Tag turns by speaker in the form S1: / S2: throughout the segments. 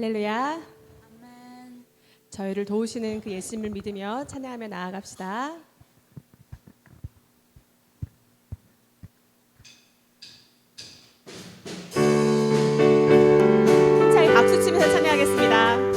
S1: 할렐루야.
S2: 아멘.
S1: 저희를 도우시는 그 예수님을 믿으며 찬양하며 나아갑시다. 자, 박수 치면서 찬양하겠습니다.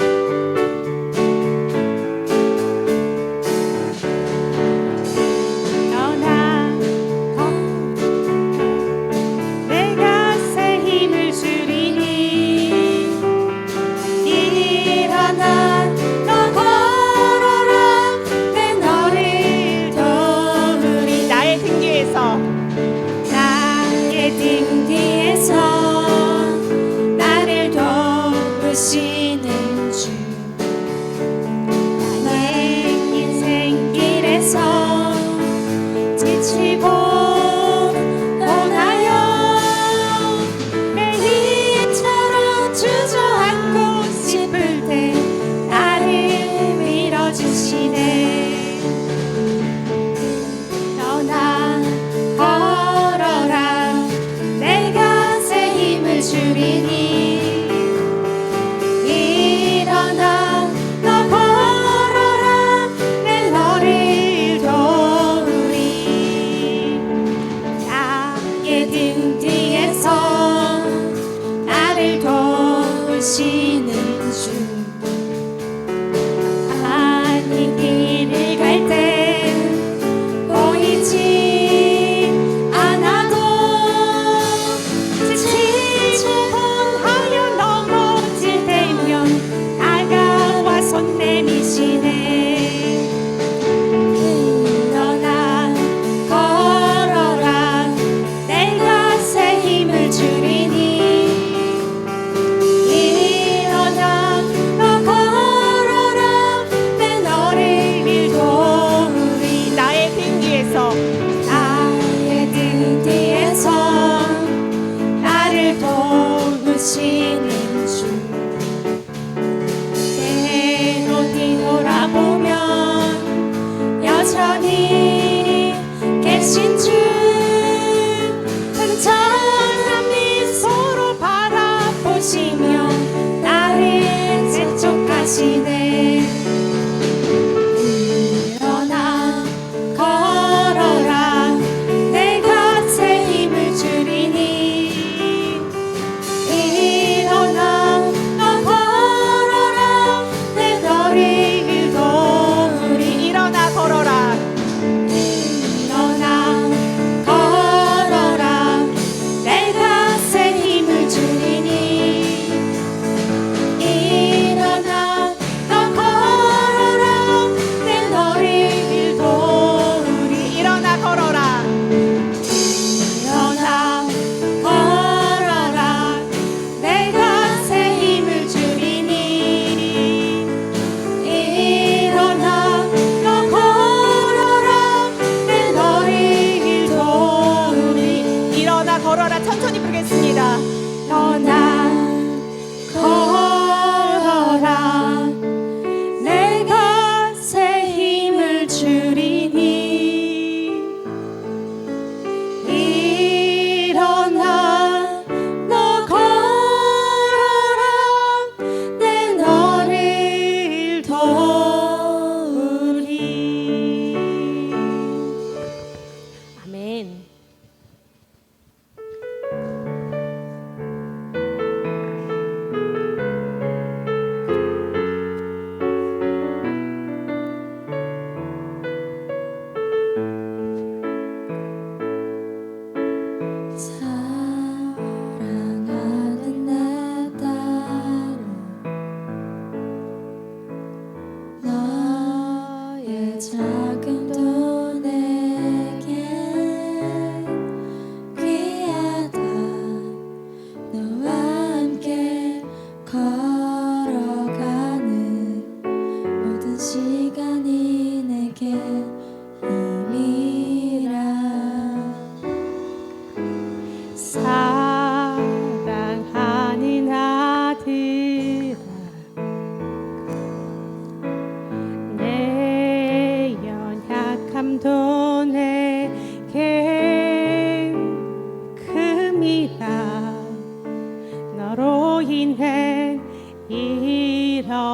S3: 너로 인해 이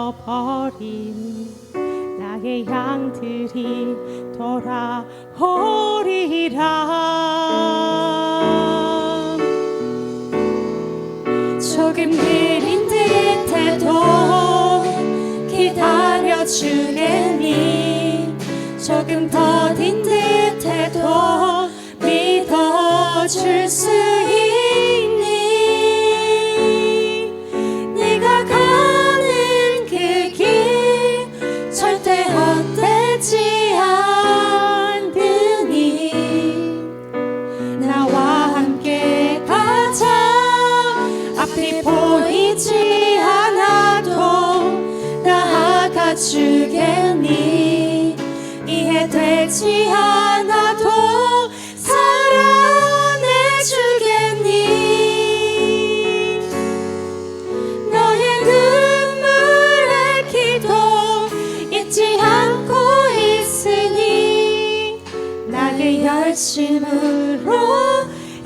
S1: 잃어버린 나의 양들이 돌아오리라.
S2: 조금 느린 듯해도 기다려주겠니. 조금 더딘 듯해도 믿어줄 수 있니. 네가 가는 그 길 절대 헛되지 않으니. 나와 함께 가자. 앞이 보이지 않아도 나아가 주겠니. 이해되지 않아도 사랑해 주겠니. 너의 눈물의 기도 잊지 않고 있으니 나의 열심으로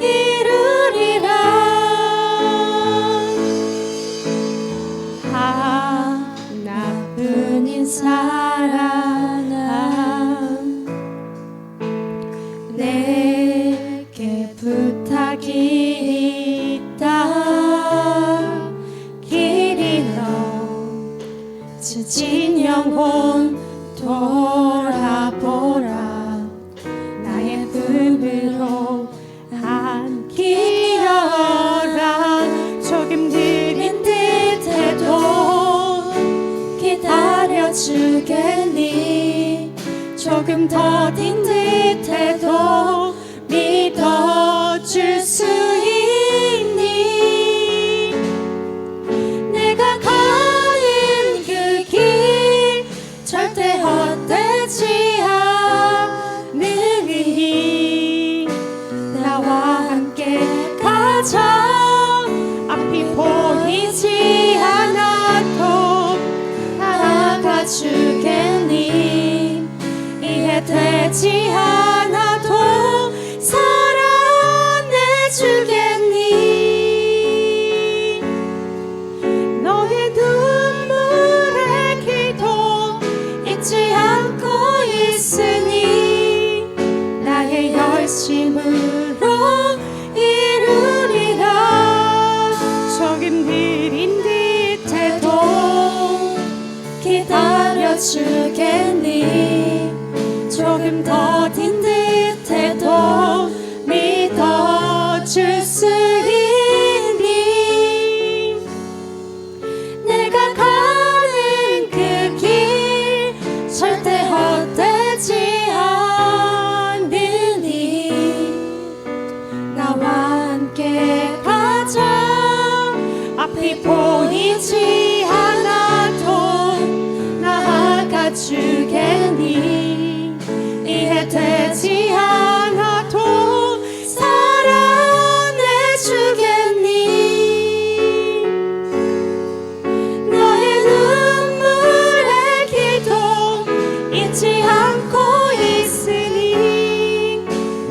S2: 이루리라. 하나뿐인 사랑 내게 부탁이 있다. 길 잃어 지친 영혼 돌아보라. 나의 품으로 안기어라.
S1: 조금 느린
S2: 듯해도 기다려주겠니. 조금 더딘 듯해도 믿어줄 수 있니. 내가 가는 그 길 절대 헛되지 않으니. 나와 함께 가자.
S1: 앞이
S2: 보이지 않아도 나아가 주겠니. 이해되지 않아도 사랑해 주겠니.
S1: 너의 눈물의 기도
S2: 잊지 않고 있으니 나의 열심으로 이루리라.
S1: 조금 느린
S2: 듯해도 기다려주겠니. 조금 더딘 듯해도 믿어줄 수 있니. 내가 가는 그 길 절대 헛되지 않으니. 나와 함께 가자. 앞이 보이지 않아도 나아가 주겠니. 이해되지 않아도 사랑해 주겠니. 너의 눈물의 기도 잊지 않고 있으니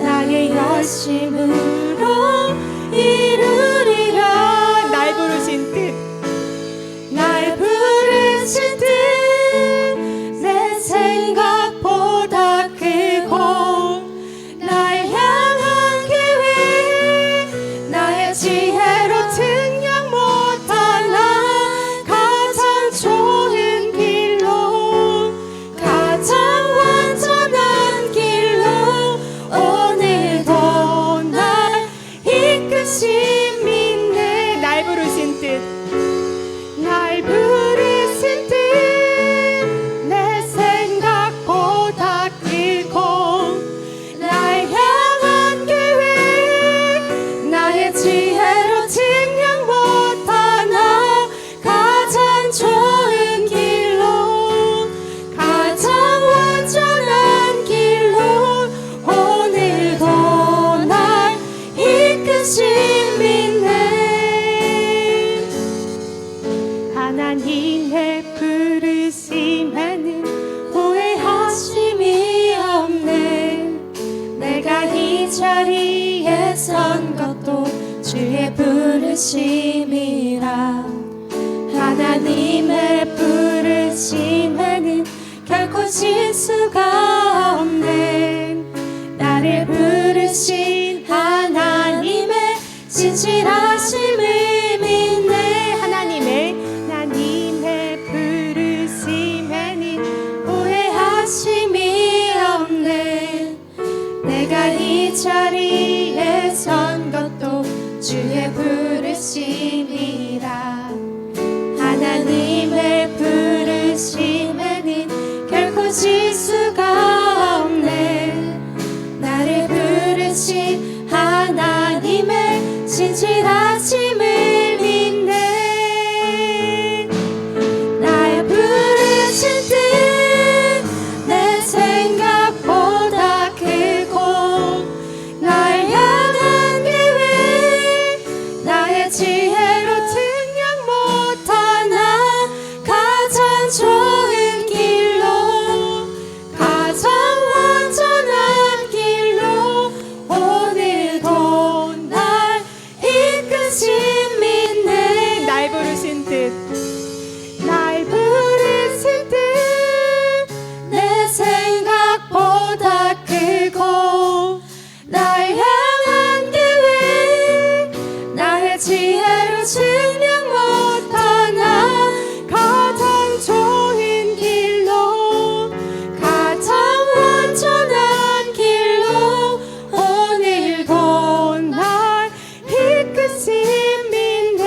S2: 나의 열심으로 이루리라.
S1: 날 부르신 뜻
S2: 날 부르신 뜻 내 생각보다 크고 날 향한 계획 나의 지혜로 증명 못하나. 가장 좋은 길로 가장 완전한 길로 오늘도 날 이끄심 믿네.
S1: 날 부르신 뜻
S2: 날 부르신 뜻 내 생각보다 크고 날 향한 계획 나의 지혜로 증명 못하나. 가장 좋은 길로 가장 완전한 길로 오늘도 날 이끄심 믿네.
S1: 하나님의 부르심에는
S2: 후회하심이 없네. 내가 이 자리에 선 것도 주의 부르심이라. 하나님의 부르심에는 부르심에는 결코 실수가 없네. 나를 부르신 하나님의 진실하심을 믿네. 하나님의 부르심에는 오해하심이 없네. 내가 이 자리에 선 것도 주의 부르심이라. 하나님의 부르심에는 결코 실수가 없네. 나를 부르신 하나님의 진실하심을 믿네. 날 부르신 뜻 내 생각보다 크고, 날 향한 계획 나의 지혜로 측량 못하나 가장 좋은 길로, 가장 완전한 길로 오늘도 날 이끄신 믿네.
S1: 날 부르신 뜻,
S2: 날 부르신 뜻 내 생각보다 크고, 날 향한 계획 나의 지혜로 측량 못하나 가장 좋은 길로, 가장 완전한 길로 오늘도 날 이끄신 믿네.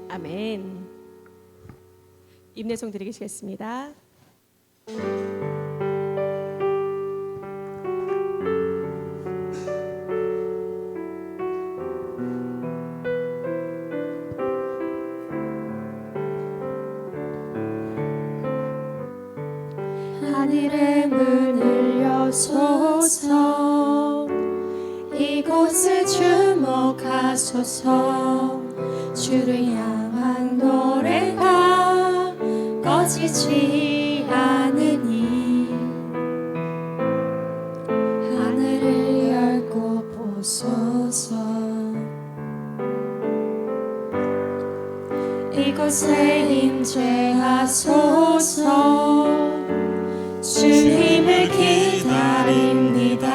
S1: 아멘. 임내송 드리겠습니다.
S2: 하늘의 문을 여소서, 이곳을 주목하소서. 주를 향한 노래가 꺼지지 않으니 하늘을 열고 보소서. 이곳에 임재하소서. 주님을 기다립니다.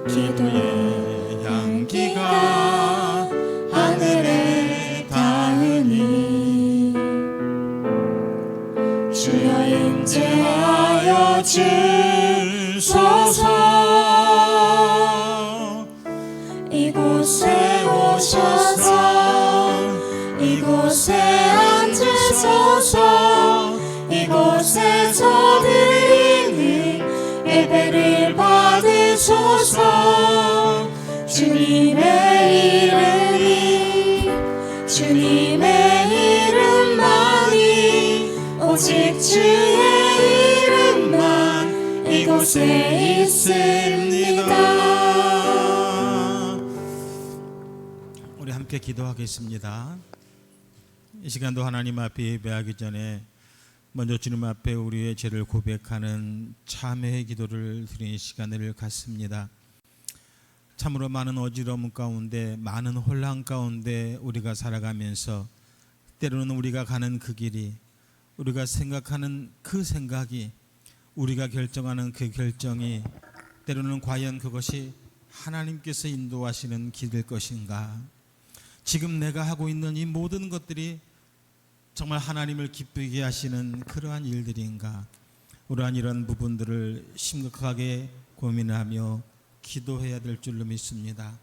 S2: 기도의 향기가 하늘에 닿으니 주여 임재하여 주소서. 이곳에 오셔서 이곳에 앉으소서. 이곳에서 드리는 예배를 받으소서. 주님의 이름만이, 오직 주의 이름만 이곳에 있습니다.
S3: 우리 함께 기도하겠습니다. 이 시간도 하나님 앞에 예배하기 전에 먼저 주님 앞에 우리의 죄를 고백하는 참회의 기도를 드리는 시간을 갖습니다. 참으로 많은 어지러움 가운데, 많은 혼란 가운데 우리가 살아가면서 때로는 우리가 가는 그 길이, 우리가 생각하는 그 생각이, 우리가 결정하는 그 결정이 때로는 과연 그것이 하나님께서 인도하시는 길일 것인가? 지금 내가 하고 있는 이 모든 것들이 정말 하나님을 기쁘게 하시는 그러한 일들인가? 우리한 이런 부분들을 심각하게 고민하며 기도해야 될 줄로 믿습니다.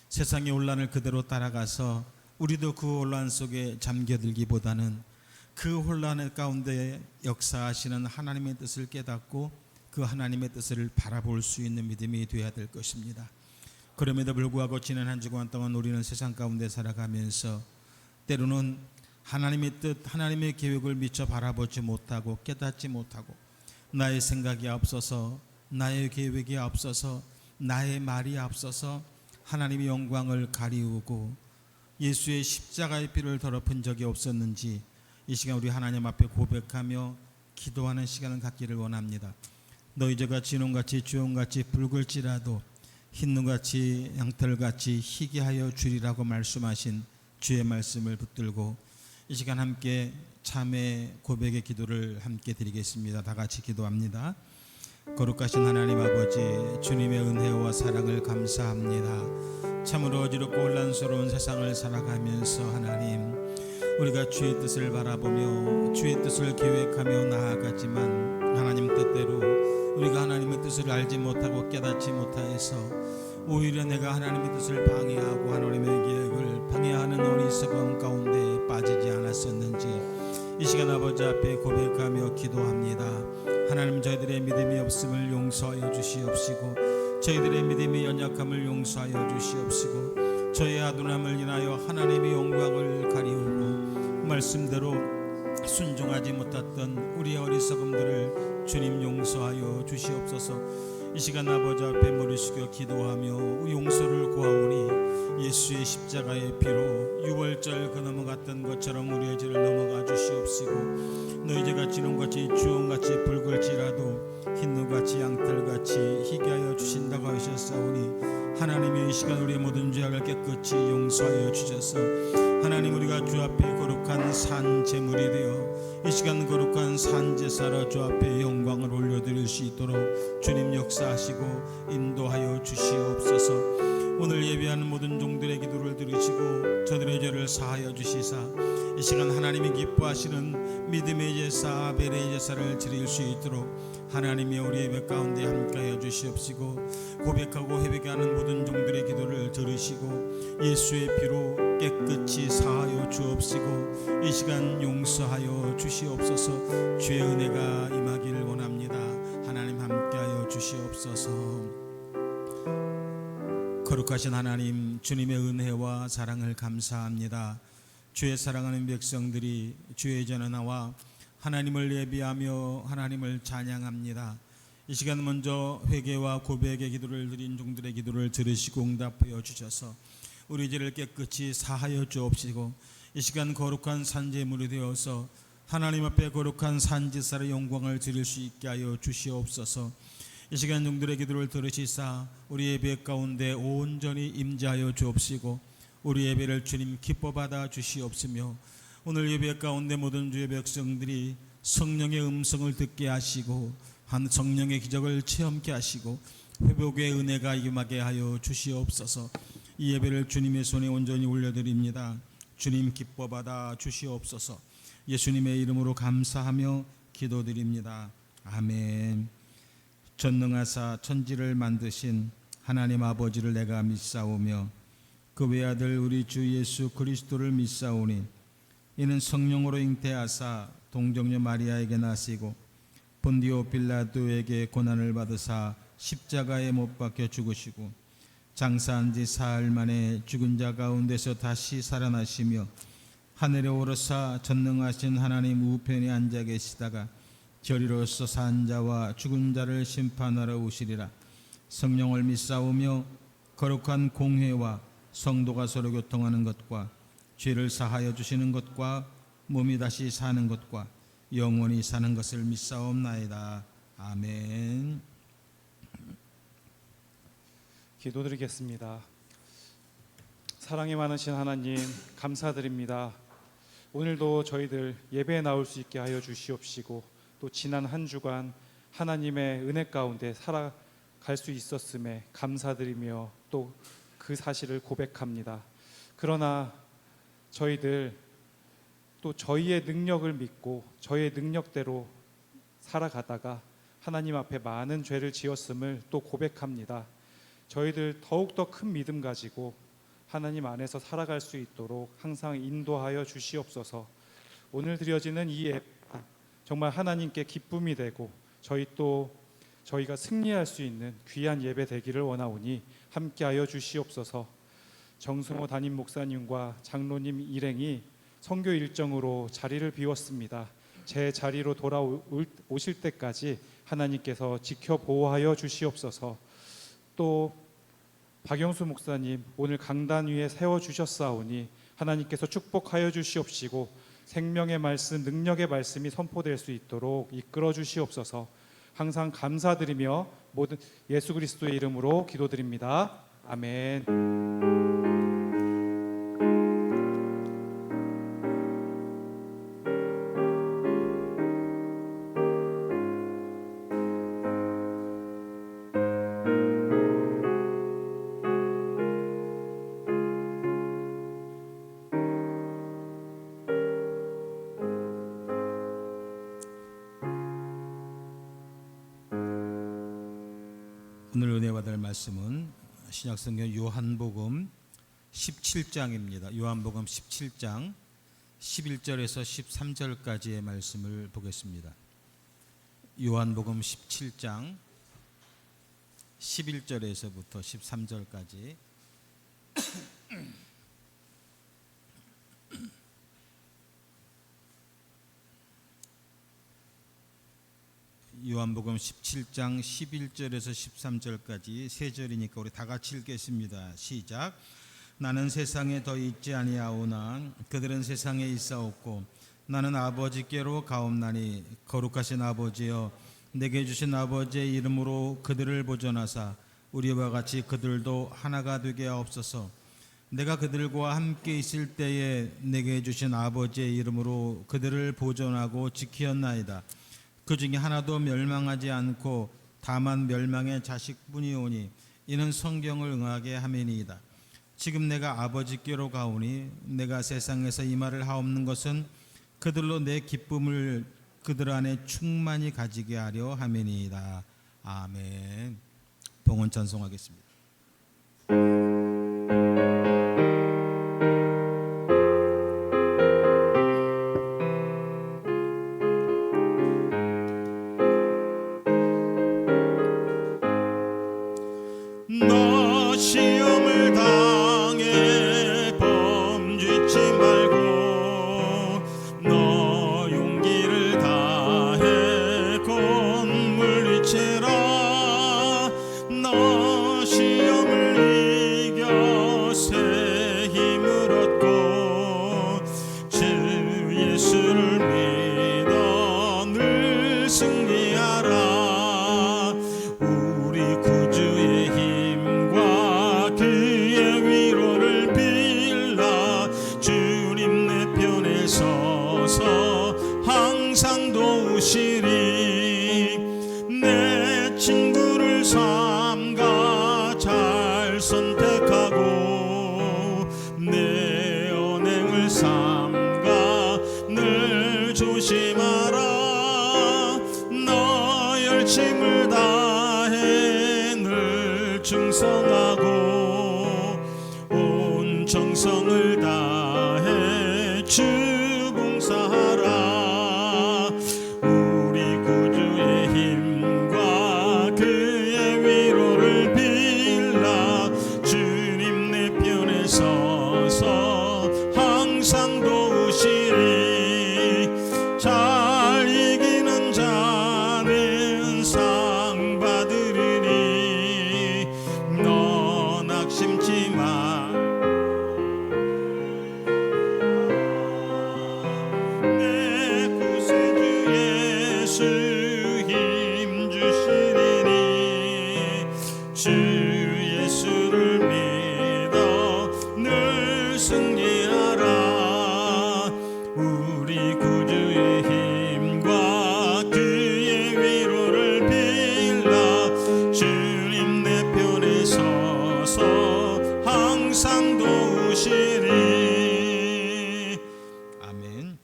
S3: 세상의 혼란을 그대로 따라가서 우리도 그 혼란 속에 잠겨들기보다는 그 혼란 가운데 역사하시는 하나님의 뜻을 깨닫고 그 하나님의 뜻을 바라볼 수 있는 믿음이 되어야 될 것입니다. 그럼에도 불구하고 지난 한 주간 동안 우리는 세상 가운데 살아가면서 때로는 하나님의 뜻, 하나님의 계획을 미처 바라보지 못하고 깨닫지 못하고 나의 생각이 앞서서, 나의 계획이 앞서서, 나의 말이 앞서서 하나님의 영광을 가리우고 예수의 십자가의 피를 더럽힌 적이 없었는지 이 시간 우리 하나님 앞에 고백하며 기도하는 시간을 갖기를 원합니다. 너희 죄가 진홍같이 주홍같이 붉을지라도 흰눈같이 양털같이 희게 하여 주리라고 말씀하신 주의 말씀을 붙들고 이 시간 함께 참회 고백의 기도를 함께 드리겠습니다. 다 같이 기도합니다. 거룩하신 하나님 아버지, 주님의 은혜와 사랑을 감사합니다. 참으로 어지럽고 혼란스러운 세상을 살아가면서 하나님, 우리가 주의 뜻을 바라보며 주의 뜻을 계획하며 나아가지만 하나님 뜻대로 우리가 하나님의 뜻을 알지 못하고 깨닫지 못하여서 오히려 내가 하나님의 뜻을 방해하고 하나님의 계획을 방해하는 어리석음 가운데 빠지지 않았었는지 이 시간 아버지 앞에 고백하며 기도합니다. 하나님, 저희들의 믿음이 없음을 용서하여 주시옵시고 저희들의 믿음의 연약함을 용서하여 주시옵시고 저희의 아둔함을 인하여 하나님의 영광을 가리우고 말씀대로 순종하지 못했던 우리의 어리석음들을 주님 용서하여 주시옵소서. 이 시간 아버지 앞에 머리 숙여 기도하며 용서를 구하오니 예수의 십자가의 피로 유월절 그 넘어갔던 것처럼 우리의 죄를 넘어가 주시옵시고 너희 죄가 지름같이 주홍같이 붉을지라도 흰눈같이 양털같이 희게 하여 주신다고 하셨사오니 하나님의 이 시간 우리의 모든 죄악을 깨끗이 용서하여 주셔서 하나님, 우리가 주 앞에 거룩한 산 제물이 되어 이 시간 거룩한 산 제사로 주 앞에 영광을 올려드릴 수 있도록 주님 역사하시고 인도하여 주시옵소서. 오늘 예배하는 모든 종들의 기도를 들으시고 저들의 죄를 사하여 주시사 이 시간 하나님이 기뻐하시는 믿음의 제사 아벨의 제사를 드릴 수 있도록 하나님이 우리 예배 가운데 함께하여 주시옵시고 고백하고 회개하는 모든 종들의 기도를 들으시고 예수의 피로 깨끗이 사하여 주옵시고 이 시간 용서하여 주시옵소서. 주의 은혜가 임하기를 원합니다. 하나님 함께하여 주시옵소서. 거룩하신 하나님, 주님의 은혜와 사랑을 감사합니다. 주의 사랑하는 백성들이 주의 전에 나와 하나님을 예비하며 하나님을 찬양합니다. 이 시간 먼저 회개와 고백의 기도를 드린 종들의 기도를 들으시고 응답하여 주셔서 우리 죄를 깨끗이 사하여 주옵시고 이 시간 거룩한 산제물이 되어서 하나님 앞에 거룩한 산제사의 영광을 드릴 수 있게 하여 주시옵소서. 이 시간 종들의 기도를 들으시사 우리 예배 가운데 온전히 임재하여 주옵시고 우리 예배를 주님 기뻐 받아 주시옵시며 오늘 예배 가운데 모든 주의 백성들이 성령의 음성을 듣게 하시고 한 성령의 기적을 체험케 하시고 회복의 은혜가 임하게 하여 주시옵소서. 이 예배를 주님의 손에 온전히 올려드립니다. 주님 기뻐 받아 주시옵소서. 예수님의 이름으로 감사하며 기도드립니다. 아멘. 전능하사 천지를 만드신 하나님 아버지를 내가 믿사오며 그 외아들 우리 주 예수 그리스도를 믿사오니 이는 성령으로 잉태하사 동정녀 마리아에게 나시고 본디오 빌라도에게 고난을 받으사 십자가에 못 박혀 죽으시고 장사한 지 사흘 만에 죽은 자 가운데서 다시 살아나시며 하늘에 오르사 전능하신 하나님 우편에 앉아 계시다가 저리로서 산 자와 죽은 자를 심판하러 오시리라. 성령을 믿사오며 거룩한 공회와 성도가 서로 교통하는 것과 죄를 사하여 주시는 것과 몸이 다시 사는 것과 영원히 사는 것을 믿사옵나이다. 아멘.
S4: 기도드리겠습니다. 사랑이 많으신 하나님 감사드립니다. 오늘도 저희들 예배에 나올 수 있게 하여 주시옵시고 또 지난 한 주간 하나님의 은혜 가운데 살아갈 수 있었음에 감사드리며 또 그 사실을 고백합니다. 그러나 저희들 또 저희의 능력을 믿고 저희의 능력대로 살아가다가 하나님 앞에 많은 죄를 지었음을 또 고백합니다. 저희들 더욱더 큰 믿음 가지고 하나님 안에서 살아갈 수 있도록 항상 인도하여 주시옵소서. 오늘 드려지는 이 예배 정말 하나님께 기쁨이 되고 저희가 승리할 수 있는 귀한 예배 되기를 원하오니 함께하여 주시옵소서. 정승호 담임 목사님과 장로님 일행이 선교 일정으로 자리를 비웠습니다. 제 자리로 돌아오실 때까지 하나님께서 지켜 보호하여 주시옵소서. 또 박영수 목사님 오늘 강단 위에 세워주셨사오니 하나님께서 축복하여 주시옵시고 생명의 말씀, 능력의 말씀이 선포될 수 있도록 이끌어 주시옵소서. 항상 감사드리며 모든 예수 그리스도의 이름으로 기도드립니다. 아멘.
S3: 오늘 은혜 받을 말씀은 신약성경 요한복음 17장입니다. 요한복음 17장 11절에서 13절까지의 말씀을 보겠습니다. 요한복음 17장 11절에서부터 13절까지 요한복음 17장 11절에서 13절까지 세 절이니까 우리 다 같이 읽겠습니다. 시작. 나는 세상에 더 있지 아니하오나 그들은 세상에 있사옵고 나는 아버지께로 가옵나니 거룩하신 아버지여 내게 주신 아버지의 이름으로 그들을 보존하사 우리와 같이 그들도 하나가 되게 하옵소서. 내가 그들과 함께 있을 때에 내게 주신 아버지의 이름으로 그들을 보존하고 지키었나이다. 그 중에 하나도 멸망하지 않고 다만 멸망의 자식뿐이오니 이는 성경을 응하게 함이니이다. 지금 내가 아버지께로 가오니 내가 세상에서 이 말을 하옵는 것은 그들로 내 기쁨을 그들 안에 충만히 가지게 하려 함이니이다. 아멘. 봉헌 찬송하겠습니다.
S2: 너 시험을 당해 범죄치 말고 너 용기를 다해 곧 물리치라. 너 시험을 이겨 새 힘을 얻고 주 예수를 믿어 늘 승리하라. 우리 구주의 힘과 그의 위로를 빌라. 주님 내 편에 서서 항상 도우시리. 내 친구를 삼가 잘 선택하고 내 언행을 삼가 늘 조심하라. 너 열심을 다해 늘 충성하고 온 정성을 다해 주 봉사하라. 우리 구주의 힘과 그의 위로를 빌라. 주님 내 편에 서서 항상 도우시리. 잘 이기는 자는 상 받으리니 너 낙심치 마. 내 구세주 예수 힘 주시리니 주 예수를 믿어 늘 승리하라. 우리 구주의 힘과 그의 위로를 빌라. 주님 내 편에 서서 항상 도우시리.
S3: 아멘.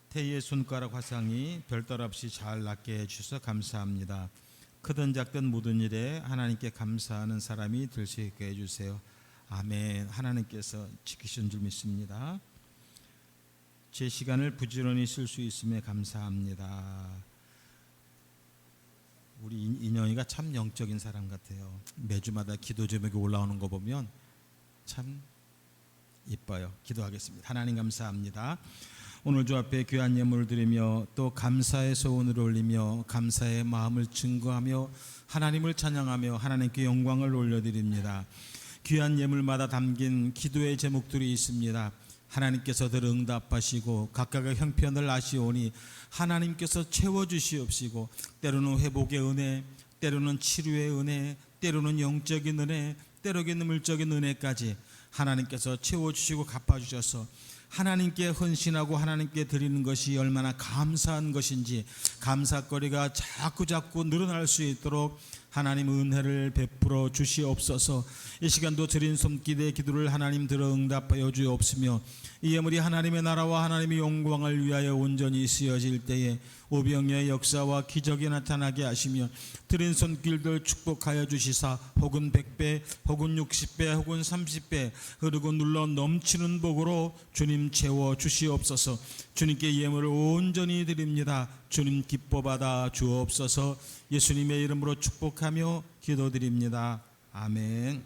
S3: 태희의 손가락 화상이 별따 없이 잘 낫게 해주셔서 감사합니다. 크든 작든 모든 일에 하나님께 감사하는 사람이 될 수 있게 해주세요. 아멘. 하나님께서 지키신 줄 믿습니다. 제 시간을 부지런히 쓸 수 있음에 감사합니다. 우리 인영이가 참 영적인 사람 같아요. 매주마다 기도 제목이 올라오는 거 보면 참 이뻐요. 기도하겠습니다. 하나님 감사합니다. 오늘 주 앞에 귀한 예물을 드리며 또 감사의 소원을 올리며 감사의 마음을 증거하며 하나님을 찬양하며 하나님께 영광을 올려드립니다. 귀한 예물마다 담긴 기도의 제목들이 있습니다. 하나님께서 늘 응답하시고 각각의 형편을 아시오니 하나님께서 채워주시옵시고 때로는 회복의 은혜, 때로는 치료의 은혜, 때로는 영적인 은혜, 때로는 물적인 은혜까지 하나님께서 채워주시고 갚아주셔서 하나님께 헌신하고 하나님께 드리는 것이 얼마나 감사한 것인지 감사거리가 자꾸 늘어날 수 있도록 하나님 은혜를 베풀어 주시옵소서. 이 시간도 드린 손길의 기도를 하나님 들어 응답하여 주옵시며 이 예물이 하나님의 나라와 하나님의 영광을 위하여 온전히 쓰여질 때에 오병의 역사와 기적이 나타나게 하시며 드린 손길들 축복하여 주시사 혹은 100배 혹은 60배 혹은 30배 흐르고 눌러 넘치는 복으로 주님 채워 주시옵소서. 주님께 예물을 온전히 드립니다. 주님 기뻐 받아 주옵소서. 예수님의 이름으로 축복하며 기도드립니다. 아멘.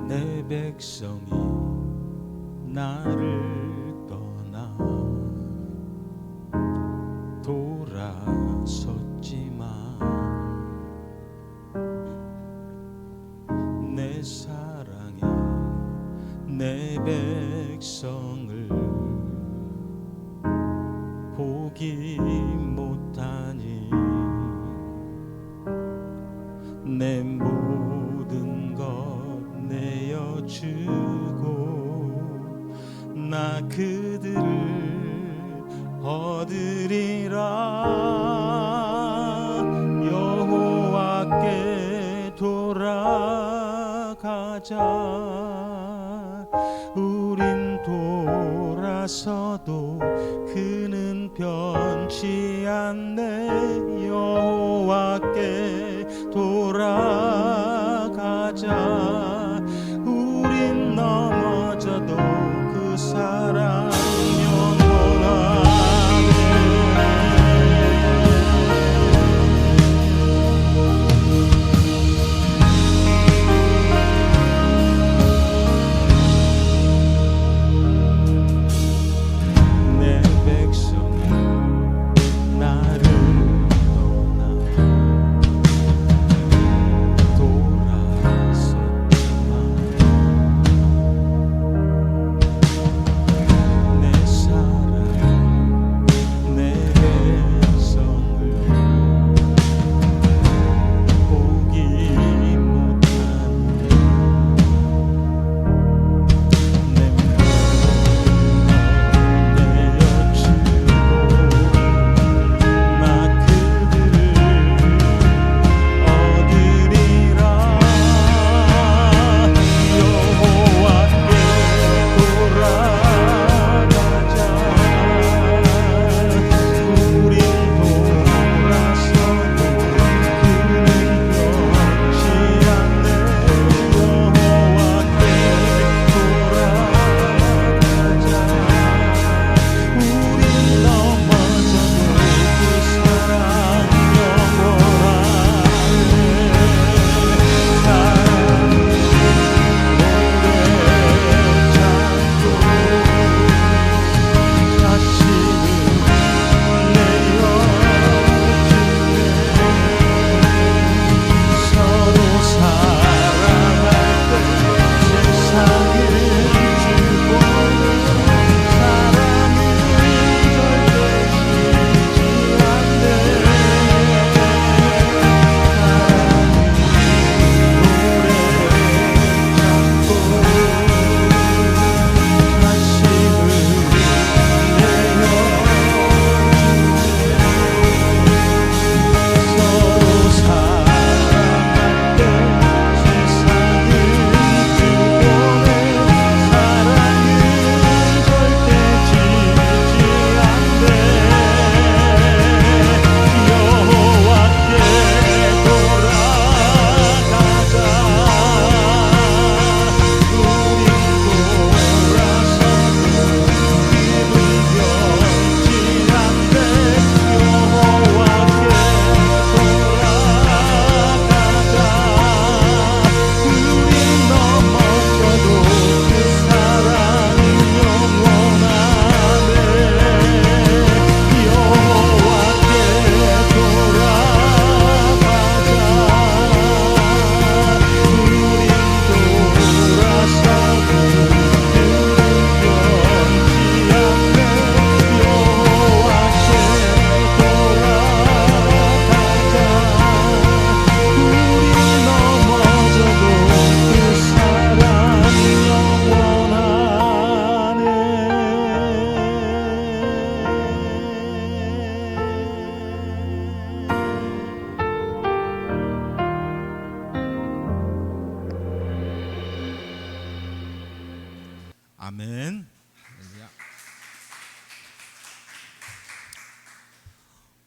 S3: 내 백성이 나를 떠나 돌아섰지만 내 사랑에 내 백성을 보기 못하니 내 모든 것 내어주고 나 그들을 얻으리라. 여호와께 돌아가자. 우린 돌아서도 그는 변치 않네. 여호와께 돌아가자. 우린 넘어져도 그 사랑 내 백성이 나를 떠나 아멘. 할렐루야.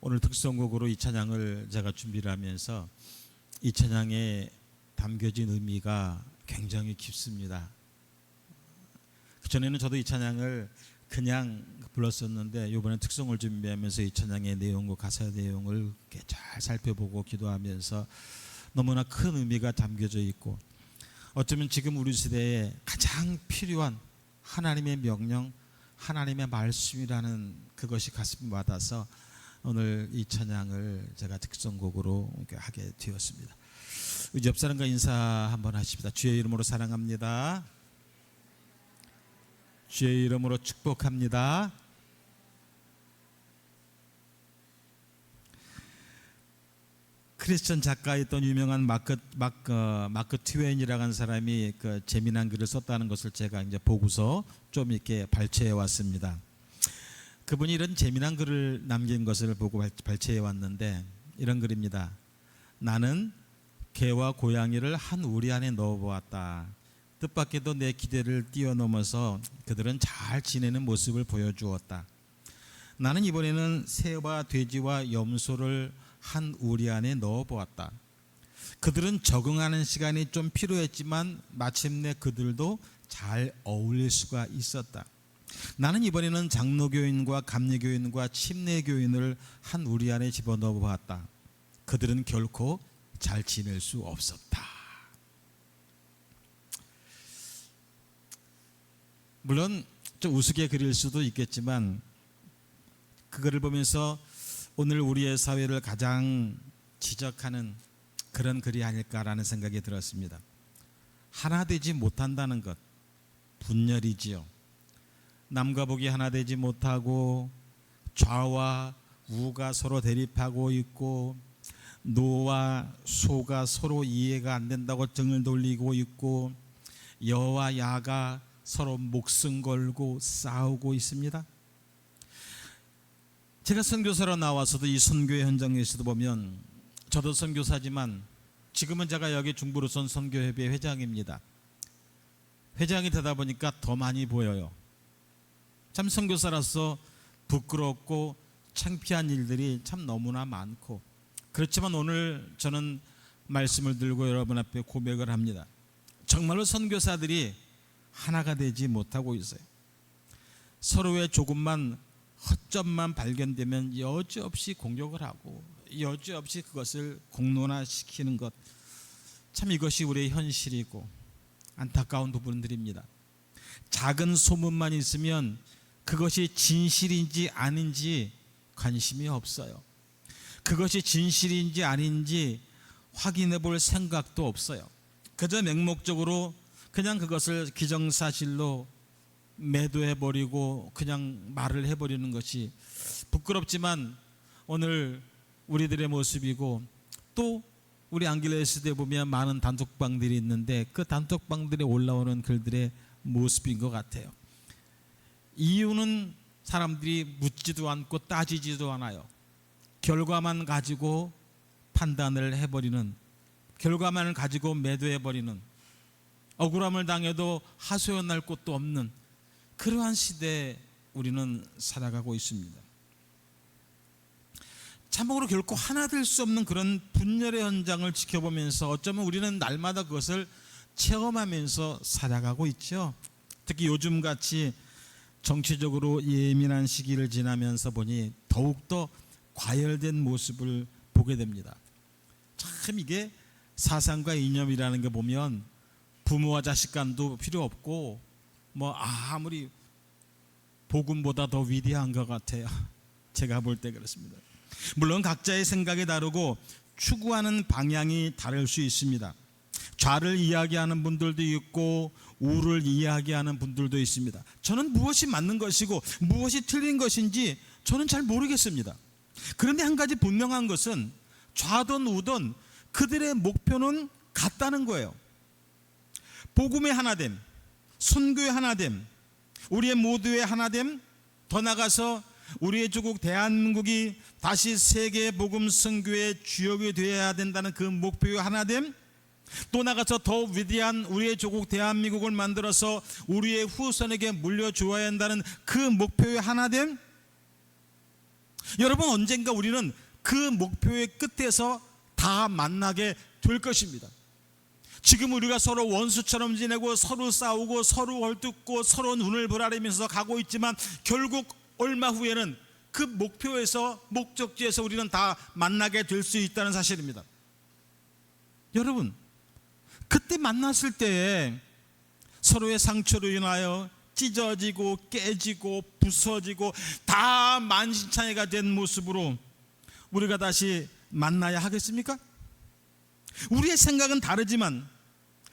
S3: 오늘 특성곡으로 이 찬양을 제가 준비를 하면서 이 찬양에 담겨진 의미가 굉장히 깊습니다. 그전에는 저도 이 찬양을 그냥 불렀었는데 이번에 특성을 준비하면서 이 찬양의 내용과 가사 내용을 이렇게 잘 살펴보고 기도하면서 너무나 큰 의미가 담겨져 있고 어쩌면 지금 우리 시대에 가장 필요한 하나님의 명령, 하나님의 말씀이라는 그것이 가슴이 와닿아서 오늘 이 찬양을 제가 특성곡으로 하게 되었습니다. 우리 옆 사람과 인사 한번 하십시다. 주의 이름으로 사랑합니다. 주의 이름으로 축복합니다. 크리스천 작가였던 유명한 마크 트웨인이라고 하는 사람이 그 재미난 글을 썼다는 것을 제가 이제 보고서 좀 이렇게 발췌해 왔습니다. 그분이 이런 재미난 글을 남긴 것을 보고 발췌해 왔는데 이런 글입니다. 나는 개와 고양이를 한 우리 안에 넣어보았다. 뜻밖에도 내 기대를 뛰어넘어서 그들은 잘 지내는 모습을 보여주었다. 나는 이번에는 새와 돼지와 염소를 한 우리 안에 넣어보았다. 그들은 적응하는 시간이 좀 필요했지만 마침내 그들도 잘 어울릴 수가 있었다. 나는 이번에는 장로교인과 감리교인과 침례교인을 한 우리 안에 집어넣어 보았다. 그들은 결코 잘 지낼 수 없었다. 물론 좀 우스개 그릴 수도 있겠지만 그거를 보면서 오늘 우리의 사회를 가장 지적하는 그런 글이 아닐까라는 생각이 들었습니다. 하나 되지 못한다는 것, 분열이지요. 남과 북이 하나 되지 못하고 좌와 우가 서로 대립하고 있고 노와 소가 서로 이해가 안 된다고 등을 돌리고 있고 여와 야가 서로 목숨 걸고 싸우고 있습니다. 제가 선교사로 나와서도 이 선교의 현장에서도 보면 저도 선교사지만 지금은 제가 여기 중부로선 선교협의 회장입니다. 회장이 되다 보니까 더 많이 보여요. 참 선교사로서 부끄럽고 창피한 일들이 참 너무나 많고 그렇지만 오늘 저는 말씀을 들고 여러분 앞에 고백을 합니다. 정말로 선교사들이 하나가 되지 못하고 있어요. 서로의 조금만 허점만 발견되면 여지없이 공격을 하고 여지없이 그것을 공론화시키는 것, 참 이것이 우리의 현실이고 안타까운 부분들입니다. 작은 소문만 있으면 그것이 진실인지 아닌지 관심이 없어요. 그것이 진실인지 아닌지 확인해 볼 생각도 없어요. 그저 맹목적으로 그냥 그것을 기정사실로 매도해버리고 그냥 말을 해버리는 것이 부끄럽지만 오늘 우리들의 모습이고 또 우리 안길레 시대에 보면 많은 단톡방들이 있는데 그 단톡방들에 올라오는 글들의 모습인 것 같아요. 이유는 사람들이 묻지도 않고 따지지도 않아요. 결과만 가지고 판단을 해버리는, 결과만을 가지고 매도해버리는, 억울함을 당해도 하소연할 곳도 없는 그러한 시대에 우리는 살아가고 있습니다. 참으로 결코 하나 될 수 없는 그런 분열의 현장을 지켜보면서 어쩌면 우리는 날마다 그것을 체험하면서 살아가고 있죠. 특히 요즘같이 정치적으로 예민한 시기를 지나면서 보니 더욱더 과열된 모습을 보게 됩니다. 참 이게 사상과 이념이라는 게 보면 부모와 자식 간도 필요 없고 뭐 아무리 복음보다 더 위대한 것 같아요. 제가 볼 때 그렇습니다. 물론 각자의 생각이 다르고 추구하는 방향이 다를 수 있습니다. 좌를 이야기하는 분들도 있고 우를 이야기하는 분들도 있습니다. 저는 무엇이 맞는 것이고 무엇이 틀린 것인지 저는 잘 모르겠습니다. 그런데 한 가지 분명한 것은 좌든 우든 그들의 목표는 같다는 거예요. 복음의 하나됨, 선교의 하나됨, 우리의 모두의 하나됨, 더 나아가서 우리의 조국 대한민국이 다시 세계 복음 선교의 주역이 되어야 된다는 그 목표의 하나됨, 또 나가서 더 위대한 우리의 조국 대한민국을 만들어서 우리의 후손에게 물려주어야 한다는 그 목표의 하나됨. 여러분, 언젠가 우리는 그 목표의 끝에서 다 만나게 될 것입니다. 지금 우리가 서로 원수처럼 지내고 서로 싸우고 서로 헐뜯고 서로 눈을 부라리면서 가고 있지만 결국 얼마 후에는 그 목표에서, 목적지에서 우리는 다 만나게 될 수 있다는 사실입니다. 여러분, 그때 만났을 때에 서로의 상처로 인하여 찢어지고 깨지고 부서지고 다 만신창이가 된 모습으로 우리가 다시 만나야 하겠습니까? 우리의 생각은 다르지만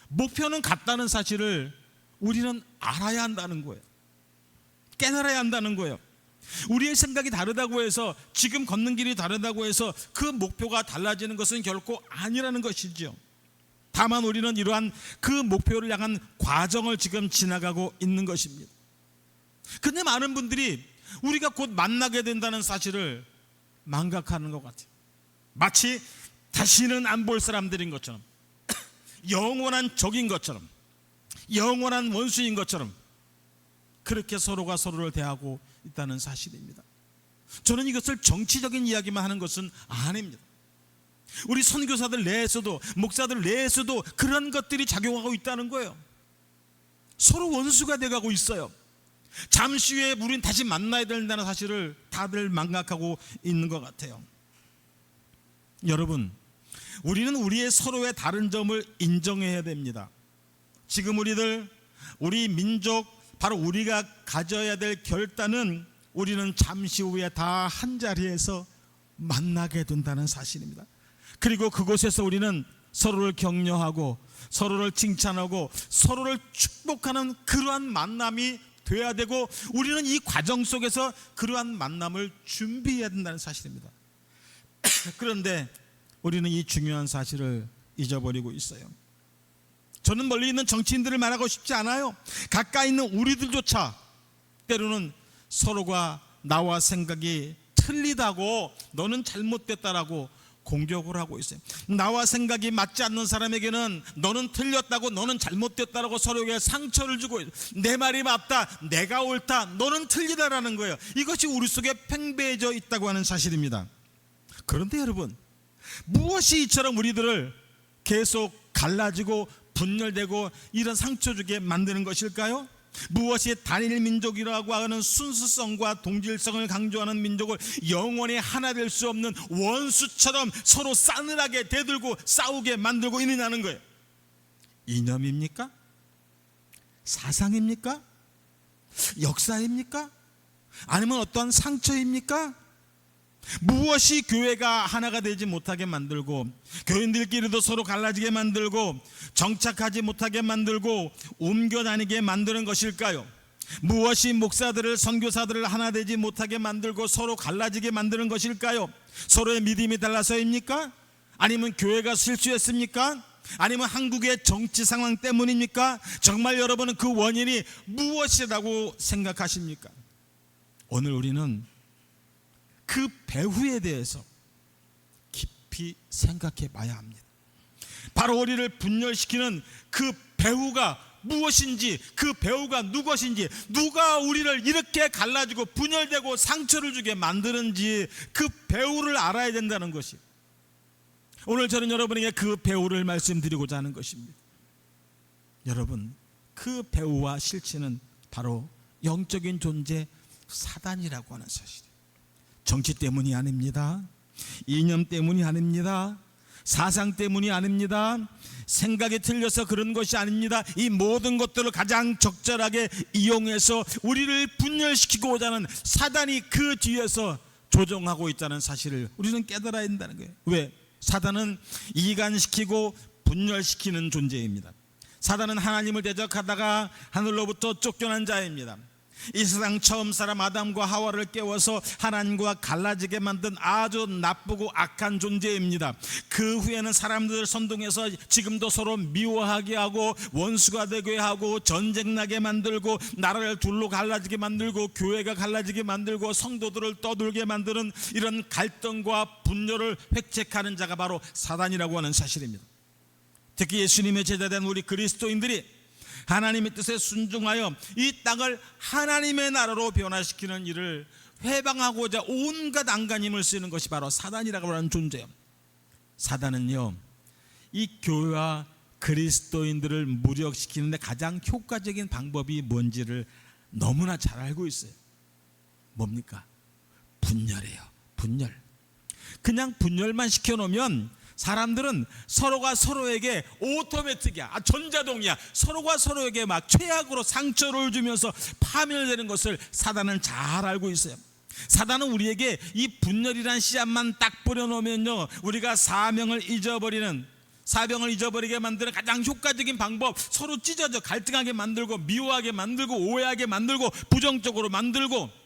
S3: 목표는 같다는 사실을 우리는 알아야 한다는 거예요. 깨달아야 한다는 거예요. 우리의 생각이 다르다고 해서, 지금 걷는 길이 다르다고 해서 그 목표가 달라지는 것은 결코 아니라는 것이죠. 다만 우리는 이러한 그 목표를 향한 과정을 지금 지나가고 있는 것입니다. 근데 많은 분들이 우리가 곧 만나게 된다는 사실을 망각하는 것 같아요. 마치 다시는 안 볼 사람들인 것처럼, 영원한 적인 것처럼, 영원한 원수인 것처럼 그렇게 서로가 서로를 대하고 있다는 사실입니다. 저는 이것을 정치적인 이야기만 하는 것은 아닙니다. 우리 선교사들 내에서도, 목사들 내에서도 그런 것들이 작용하고 있다는 거예요. 서로 원수가 돼가고 있어요. 잠시 후에 우린 다시 만나야 된다는 사실을 다들 망각하고 있는 것 같아요. 여러분, 우리는 우리의 서로의 다른 점을 인정해야 됩니다. 지금 우리 민족, 바로 우리가 가져야 될 결단은 우리는 잠시 후에 다 한자리에서 만나게 된다는 사실입니다. 그리고 그곳에서 우리는 서로를 격려하고 서로를 칭찬하고 서로를 축복하는 그러한 만남이 돼야 되고, 우리는 이 과정 속에서 그러한 만남을 준비해야 된다는 사실입니다. 그런데 우리는 이 중요한 사실을 잊어버리고 있어요. 저는 멀리 있는 정치인들을 말하고 싶지 않아요. 가까이 있는 우리들조차 때로는 서로가 나와 생각이 틀리다고, 너는 잘못됐다라고 공격을 하고 있어요. 나와 생각이 맞지 않는 사람에게는 너는 틀렸다고, 너는 잘못됐다라고 서로에게 상처를 주고 있어요. 내 말이 맞다, 내가 옳다, 너는 틀리다라는 거예요. 이것이 우리 속에 팽배해져 있다고 하는 사실입니다. 그런데 여러분, 무엇이 이처럼 우리들을 계속 갈라지고 분열되고 이런 상처 주게 만드는 것일까요? 무엇이 단일 민족이라고 하는 순수성과 동질성을 강조하는 민족을 영원히 하나 될 수 없는 원수처럼 서로 싸늘하게 대들고 싸우게 만들고 있느냐는 거예요. 이념입니까? 사상입니까? 역사입니까? 아니면 어떠한 상처입니까? 무엇이 교회가 하나가 되지 못하게 만들고, 교인들끼리도 서로 갈라지게 만들고, 정착하지 못하게 만들고, 옮겨 다니게 만드는 것일까요? 무엇이 목사들을, 선교사들을 하나 되지 못하게 만들고 서로 갈라지게 만드는 것일까요? 서로의 믿음이 달라서입니까? 아니면 교회가 실수했습니까? 아니면 한국의 정치 상황 때문입니까? 정말 여러분은 그 원인이 무엇이라고 생각하십니까? 오늘 우리는 그 배후에 대해서 깊이 생각해 봐야 합니다. 바로 우리를 분열시키는 그 배후가 무엇인지, 그 배후가 누구신지, 누가 우리를 이렇게 갈라지고 분열되고 상처를 주게 만드는지 그 배후를 알아야 된다는 것이, 오늘 저는 여러분에게 그 배후를 말씀드리고자 하는 것입니다. 여러분, 그 배후와 실체는 바로 영적인 존재 사단이라고 하는 사실이에요. 정치 때문이 아닙니다. 이념 때문이 아닙니다. 사상 때문이 아닙니다. 생각이 틀려서 그런 것이 아닙니다. 이 모든 것들을 가장 적절하게 이용해서 우리를 분열시키고자 하는 사단이 그 뒤에서 조종하고 있다는 사실을 우리는 깨달아야 된다는 거예요. 왜? 사단은 이간시키고 분열시키는 존재입니다. 사단은 하나님을 대적하다가 하늘로부터 쫓겨난 자입니다. 이 세상 처음 사람 아담과 하와를 깨워서 하나님과 갈라지게 만든 아주 나쁘고 악한 존재입니다. 그 후에는 사람들을 선동해서 지금도 서로 미워하게 하고 원수가 되게 하고 전쟁나게 만들고 나라를 둘로 갈라지게 만들고 교회가 갈라지게 만들고 성도들을 떠들게 만드는 이런 갈등과 분열을 획책하는 자가 바로 사단이라고 하는 사실입니다. 특히 예수님의 제자된 우리 그리스도인들이 하나님의 뜻에 순종하여 이 땅을 하나님의 나라로 변화시키는 일을 회방하고자 온갖 안간힘을 쓰는 것이 바로 사단이라고 하는 존재예요. 사단은요, 이 교회와 그리스도인들을 무력시키는 데 가장 효과적인 방법이 뭔지를 너무나 잘 알고 있어요. 뭡니까? 분열이에요. 분열. 그냥 분열만 시켜놓으면 사람들은 서로가 서로에게 오토매틱이야, 전자동이야, 서로가 서로에게 막 최악으로 상처를 주면서 파멸되는 것을 사단은 잘 알고 있어요. 사단은 우리에게 이 분열이란 씨앗만 딱 뿌려놓으면요, 우리가 사명을 잊어버리게 만드는 가장 효과적인 방법, 서로 찢어져 갈등하게 만들고 미워하게 만들고 오해하게 만들고 부정적으로 만들고,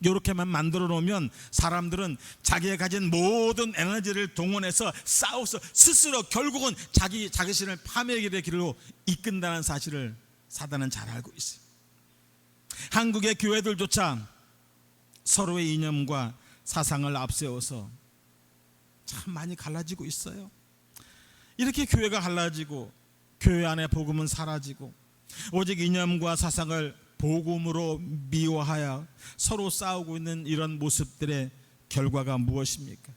S3: 이렇게만 만들어 놓으면 사람들은 자기가 가진 모든 에너지를 동원해서 싸워서 스스로 결국은 자기 자신을 파멸의 길로 이끈다는 사실을 사단은 잘 알고 있어요. 한국의 교회들조차 서로의 이념과 사상을 앞세워서 참 많이 갈라지고 있어요. 이렇게 교회가 갈라지고 교회 안에 복음은 사라지고 오직 이념과 사상을 복음으로 미워하여 서로 싸우고 있는 이런 모습들의 결과가 무엇입니까?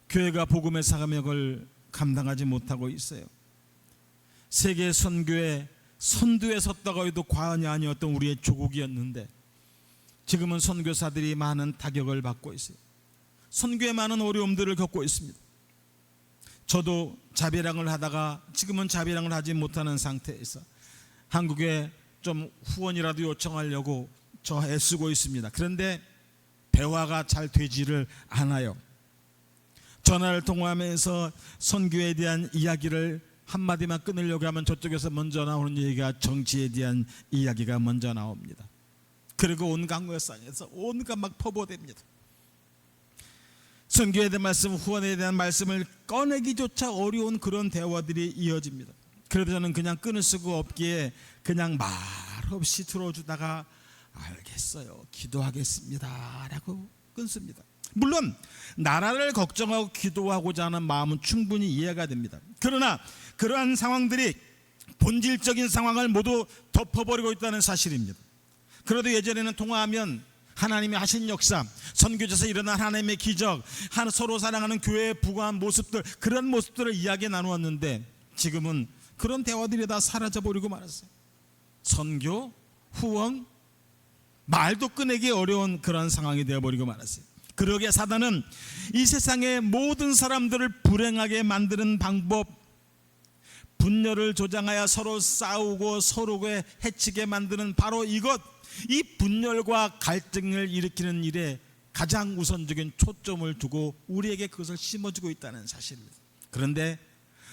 S3: 교회가 복음의 사명을 감당하지 못하고 있어요. 세계 선교의 선두에 섰다고 해도 과언이 아니었던 우리의 조국이었는데 지금은 선교사들이 많은 타격을 받고 있어요. 선교에 많은 어려움들을 겪고 있습니다. 저도 자비랑을 하다가 지금은 자비랑을 하지 못하는 상태에서 한국에 좀 후원이라도 요청하려고 저 애쓰고 있습니다. 그런데 대화가 잘 되지를 않아요. 전화를 통화하면서 선교에 대한 이야기를 한마디만 끊으려고 하면 저쪽에서 먼저 나오는 얘기가 정치에 대한 이야기가 먼저 나옵니다. 그리고 온갖 것상에서 온갖 막 퍼부어댑니다. 선교에 대한 말씀, 후원에 대한 말씀을 꺼내기조차 어려운 그런 대화들이 이어집니다. 그래도 저는 그냥 끊을 수가 없기에 그냥 말없이 들어주다가 알겠어요, 기도하겠습니다 라고 끊습니다. 물론 나라를 걱정하고 기도하고자 하는 마음은 충분히 이해가 됩니다. 그러나 그러한 상황들이 본질적인 상황을 모두 덮어버리고 있다는 사실입니다. 그래도 예전에는 통화하면 하나님이 하신 역사, 선교지에서 일어난 하나님의 기적, 서로 사랑하는 교회의 부과한 모습들, 그런 모습들을 이야기 나누었는데 지금은 그런 대화들이 다 사라져버리고 말았어요. 선교, 후원, 말도 꺼내기 어려운 그런 상황이 되어버리고 말았어요. 그러기에 사단은 이 세상의 모든 사람들을 불행하게 만드는 방법, 분열을 조장하여 서로 싸우고 서로에 해치게 만드는 바로 이것, 이 분열과 갈등을 일으키는 일에 가장 우선적인 초점을 두고 우리에게 그것을 심어주고 있다는 사실입니다. 그런데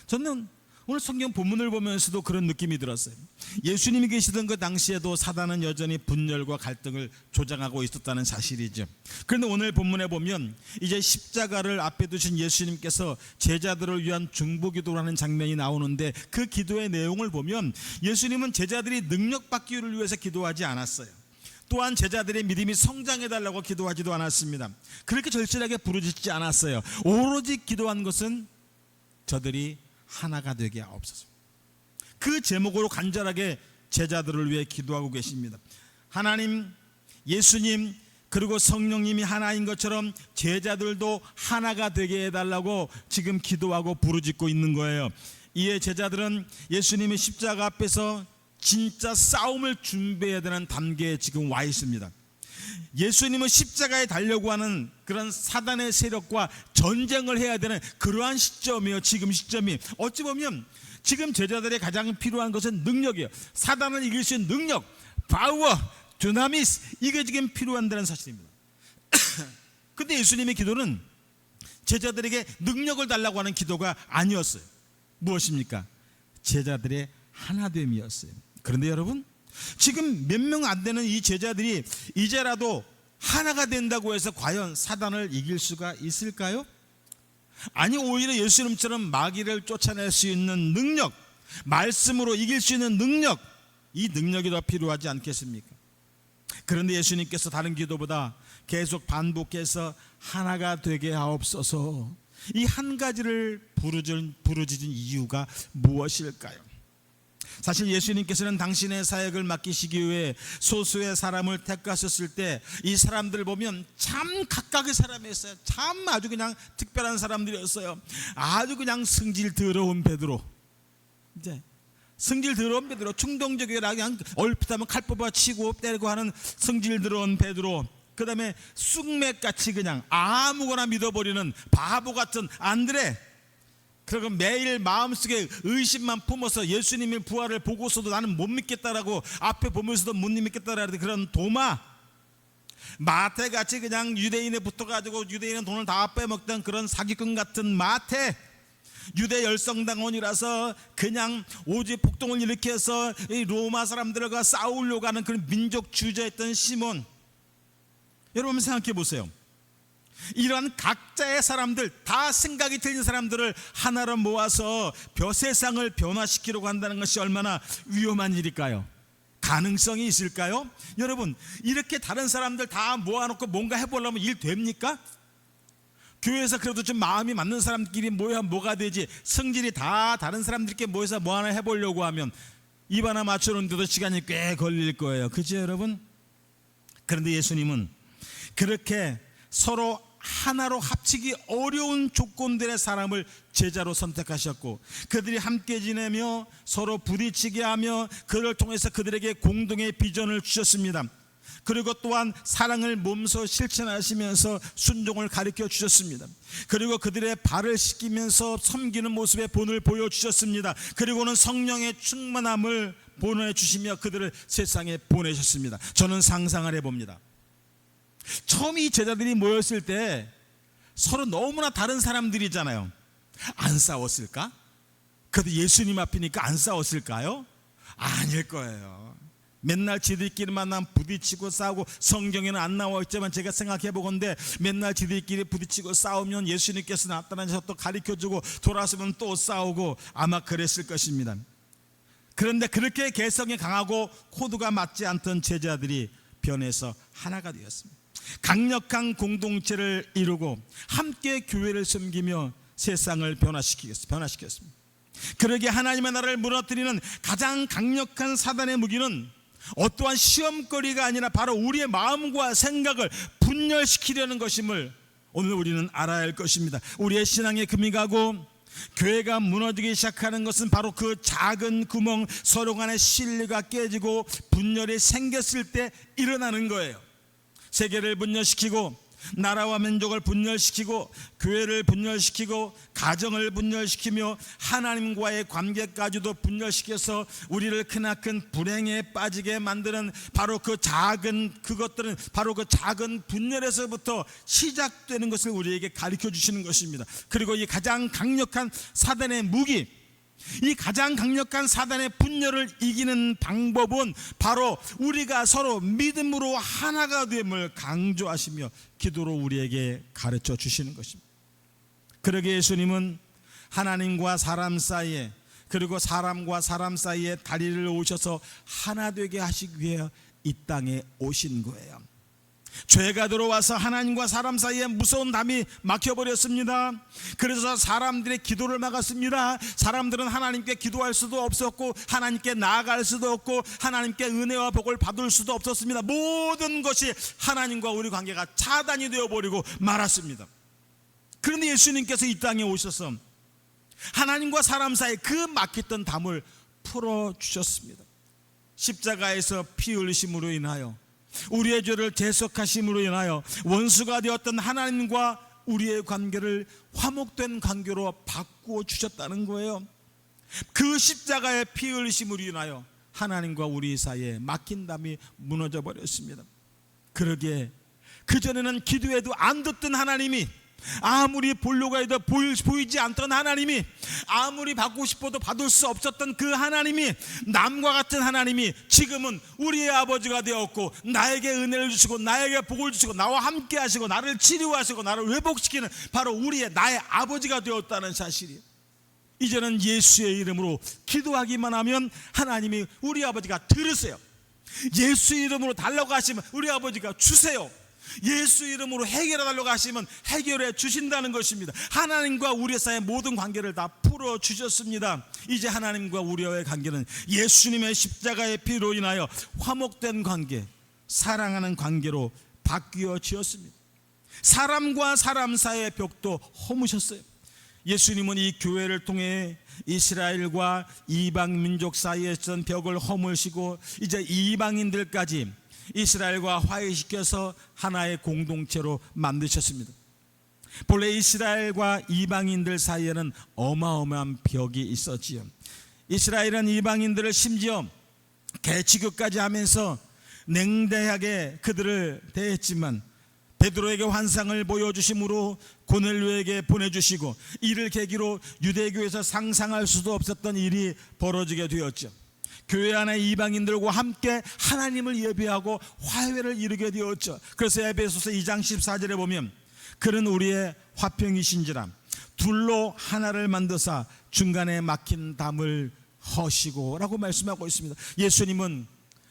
S3: 저는 오늘 성경 본문을 보면서도 그런 느낌이 들었어요. 예수님이 계시던 그 당시에도 사단은 여전히 분열과 갈등을 조장하고 있었다는 사실이죠. 그런데 오늘 본문에 보면 이제 십자가를 앞에 두신 예수님께서 제자들을 위한 중보기도라는 장면이 나오는데 그 기도의 내용을 보면 예수님은 제자들이 능력받기를 위해서 기도하지 않았어요. 또한 제자들의 믿음이 성장해달라고 기도하지도 않았습니다. 그렇게 절실하게 부르짖지 않았어요. 오로지 기도한 것은 저들이 하나가 되게 하옵소서. 그 제목으로 간절하게 제자들을 위해 기도하고 계십니다. 하나님, 예수님, 그리고 성령님이 하나인 것처럼 제자들도 하나가 되게 해달라고 지금 기도하고 부르짖고 있는 거예요. 이에 제자들은 예수님의 십자가 앞에서 진짜 싸움을 준비해야 되는 단계에 지금 와 있습니다. 예수님은 십자가에 달려고 하는 그런 사단의 세력과 전쟁을 해야 되는 그러한 시점이에요. 지금 시점이 어찌 보면 지금 제자들의 가장 필요한 것은 능력이에요. 사단을 이길 수 있는 능력, 파워, 두나미스, 이게 지금 필요한다는 사실입니다. 근데 예수님의 기도는 제자들에게 능력을 달라고 하는 기도가 아니었어요. 무엇입니까? 제자들의 하나됨이었어요. 그런데 여러분, 지금 몇 명 안 되는 이 제자들이 이제라도 하나가 된다고 해서 과연 사단을 이길 수가 있을까요? 아니, 오히려 예수님처럼 마귀를 쫓아낼 수 있는 능력, 말씀으로 이길 수 있는 능력, 이 능력이 더 필요하지 않겠습니까? 그런데 예수님께서 다른 기도보다 계속 반복해서 하나가 되게 하옵소서, 이 한 가지를 부르짖은 이유가 무엇일까요? 사실 예수님께서는 당신의 사역을 맡기시기 위해 소수의 사람을 택하셨을 때 이 사람들 보면 참 각각의 사람이었어요. 참 아주 그냥 특별한 사람들이었어요. 아주 그냥 성질 더러운 베드로, 이제 성질 더러운 베드로, 충동적이라 그냥 얼핏하면 칼 뽑아 치고 때리고 하는 성질 더러운 베드로, 그 다음에 쑥맥같이 그냥 아무거나 믿어버리는 바보 같은 안드레, 그리고 매일 마음속에 의심만 품어서 예수님의 부활을 보고서도 나는 못 믿겠다라고 앞에 보면서도 못 믿겠다라는 그런 도마, 마태같이 그냥 유대인에 붙어가지고 유대인의 돈을 다 빼먹던 그런 사기꾼 같은 마태, 유대 열성당원이라서 그냥 오직 폭동을 일으켜서 이 로마 사람들과 싸우려고 하는 그런 민족 주저했던 시몬. 여러분 생각해 보세요. 이러한 각자의 사람들, 다 생각이 틀린 사람들을 하나로 모아서 세상을 변화시키려고 한다는 것이 얼마나 위험한 일일까요? 가능성이 있을까요? 여러분, 이렇게 다른 사람들 다 모아놓고 뭔가 해보려면 일 됩니까? 교회에서 그래도 좀 마음이 맞는 사람끼리 모여 뭐가 되지, 성질이 다 다른 사람들끼리 모여서 뭐 하나 해보려고 하면 입 하나 맞추는데도 시간이 꽤 걸릴 거예요. 그죠 여러분? 그런데 예수님은 그렇게 서로 하나로 합치기 어려운 조건들의 사람을 제자로 선택하셨고, 그들이 함께 지내며 서로 부딪히게 하며 그를 통해서 그들에게 공동의 비전을 주셨습니다. 그리고 또한 사랑을 몸소 실천하시면서 순종을 가르쳐 주셨습니다. 그리고 그들의 발을 씻기면서 섬기는 모습의 본을 보여주셨습니다. 그리고는 성령의 충만함을 보내주시며 그들을 세상에 보내셨습니다. 저는 상상을 해봅니다. 처음 이 제자들이 모였을 때 서로 너무나 다른 사람들이잖아요. 안 싸웠을까? 그래도 예수님 앞이니까 안 싸웠을까요? 아닐 거예요. 맨날 지들끼리 만나면 부딪히고 싸우고, 성경에는 안 나와 있지만 제가 생각해 보건대 맨날 지들끼리 부딪히고 싸우면 예수님께서 나타나셔서 또 가르쳐주고 돌아서면 또 싸우고 아마 그랬을 것입니다. 그런데 그렇게 개성이 강하고 코드가 맞지 않던 제자들이 변해서 하나가 되었습니다. 강력한 공동체를 이루고 함께 교회를 섬기며 세상을 변화시켰습니다. 그러기에 하나님의 나라를 무너뜨리는 가장 강력한 사단의 무기는 어떠한 시험거리가 아니라 바로 우리의 마음과 생각을 분열시키려는 것임을 오늘 우리는 알아야 할 것입니다. 우리의 신앙의 금이 가고 교회가 무너지기 시작하는 것은 바로 그 작은 구멍, 서로 간의 신뢰가 깨지고 분열이 생겼을 때 일어나는 거예요. 세계를 분열시키고 나라와 민족을 분열시키고 교회를 분열시키고 가정을 분열시키며 하나님과의 관계까지도 분열시켜서 우리를 크나큰 불행에 빠지게 만드는 바로 그 작은 그것들은 바로 그 작은 분열에서부터 시작되는 것을 우리에게 가르쳐 주시는 것입니다. 그리고 이 가장 강력한 사단의 무기, 이 가장 강력한 사단의 분열을 이기는 방법은 바로 우리가 서로 믿음으로 하나가 됨을 강조하시며 기도로 우리에게 가르쳐 주시는 것입니다. 그러기에 예수님은 하나님과 사람 사이에, 그리고 사람과 사람 사이에 다리를 오셔서 하나 되게 하시기 위해 이 땅에 오신 거예요. 죄가 들어와서 하나님과 사람 사이에 무서운 담이 막혀버렸습니다. 그래서 사람들의 기도를 막았습니다. 사람들은 하나님께 기도할 수도 없었고 하나님께 나아갈 수도 없고 하나님께 은혜와 복을 받을 수도 없었습니다. 모든 것이 하나님과 우리 관계가 차단이 되어버리고 말았습니다. 그런데 예수님께서 이 땅에 오셔서 하나님과 사람 사이에 그 막혔던 담을 풀어주셨습니다. 십자가에서 피 흘리심으로 인하여 우리의 죄를 대속하심으로 인하여 원수가 되었던 하나님과 우리의 관계를 화목된 관계로 바꾸어 주셨다는 거예요. 그 십자가의 피 흘리심으로 인하여 하나님과 우리 사이에 막힌 담이 무너져 버렸습니다. 그러기에 그전에는 기도해도 안 듣던 하나님이, 아무리 보려고 해도 보이지 않던 하나님이, 아무리 받고 싶어도 받을 수 없었던 그 하나님이, 남과 같은 하나님이 지금은 우리의 아버지가 되었고 나에게 은혜를 주시고 나에게 복을 주시고 나와 함께 하시고 나를 치료하시고 나를 회복시키는 바로 나의 아버지가 되었다는 사실이에요. 이제는 예수의 이름으로 기도하기만 하면 하나님이 우리 아버지가 들으세요. 예수의 이름으로 달라고 하시면 우리 아버지가 주세요. 예수 이름으로 해결해 달라고 하시면 해결해 주신다는 것입니다. 하나님과 우리 사이의 모든 관계를 다 풀어 주셨습니다. 이제 하나님과 우리와의 관계는 예수님의 십자가의 피로 인하여 화목된 관계, 사랑하는 관계로 바뀌어지었습니다. 사람과 사람 사이의 벽도 허무셨어요. 예수님은 이 교회를 통해 이스라엘과 이방 민족 사이에 있던 벽을 허무시고 이제 이방인들까지 이스라엘과 화해시켜서 하나의 공동체로 만드셨습니다. 본래 이스라엘과 이방인들 사이에는 어마어마한 벽이 있었지요. 이스라엘은 이방인들을 심지어 개취급까지 하면서 냉대하게 그들을 대했지만 베드로에게 환상을 보여주심으로 고넬료에게 보내주시고 이를 계기로 유대교에서 상상할 수도 없었던 일이 벌어지게 되었죠. 교회 안에 이방인들과 함께 하나님을 예배하고 화해를 이루게 되었죠. 그래서 에베소서 2장 14절에 보면 그는 우리의 화평이신지라 둘로 하나를 만드사 중간에 막힌 담을 허시고 라고 말씀하고 있습니다. 예수님은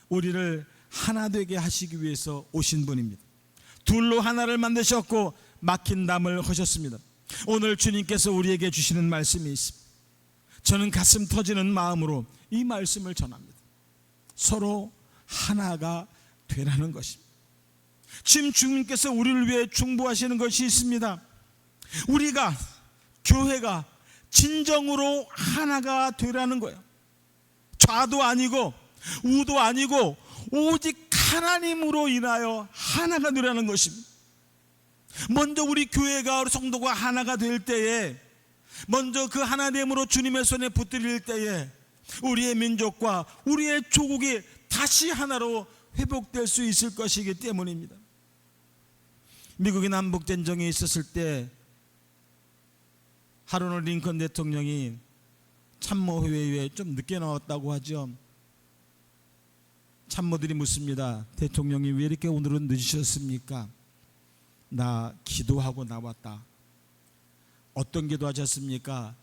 S3: 우리를 하나 되게 하시기 위해서 오신 분입니다. 둘로 하나를 만드셨고 막힌 담을 허셨습니다. 오늘 주님께서 우리에게 주시는 말씀이 있습니다. 저는 가슴 터지는 마음으로 이 말씀을 전합니다. 서로 하나가 되라는 것입니다. 지금 주님께서 우리를 위해 중보하시는 것이 있습니다. 우리가 교회가 진정으로 하나가 되라는 거예요. 좌도 아니고 우도 아니고 오직 하나님으로 인하여 하나가 되라는 것입니다. 먼저 우리 교회가 우리 성도가 하나가 될 때에 먼저 그 하나됨으로 주님의 손에 붙들릴 때에 우리의 민족과 우리의 조국이 다시 하나로 회복될 수 있을 것이기 때문입니다. 미국의 남북전쟁이 있었을 때 하로널드 링컨 대통령이 참모회의에 좀 늦게 나왔다고 하죠. 참모들이 묻습니다. 대통령이 왜 이렇게 오늘은 늦으셨습니까? 나 기도하고 나왔다. 어떤 기도하셨습니까?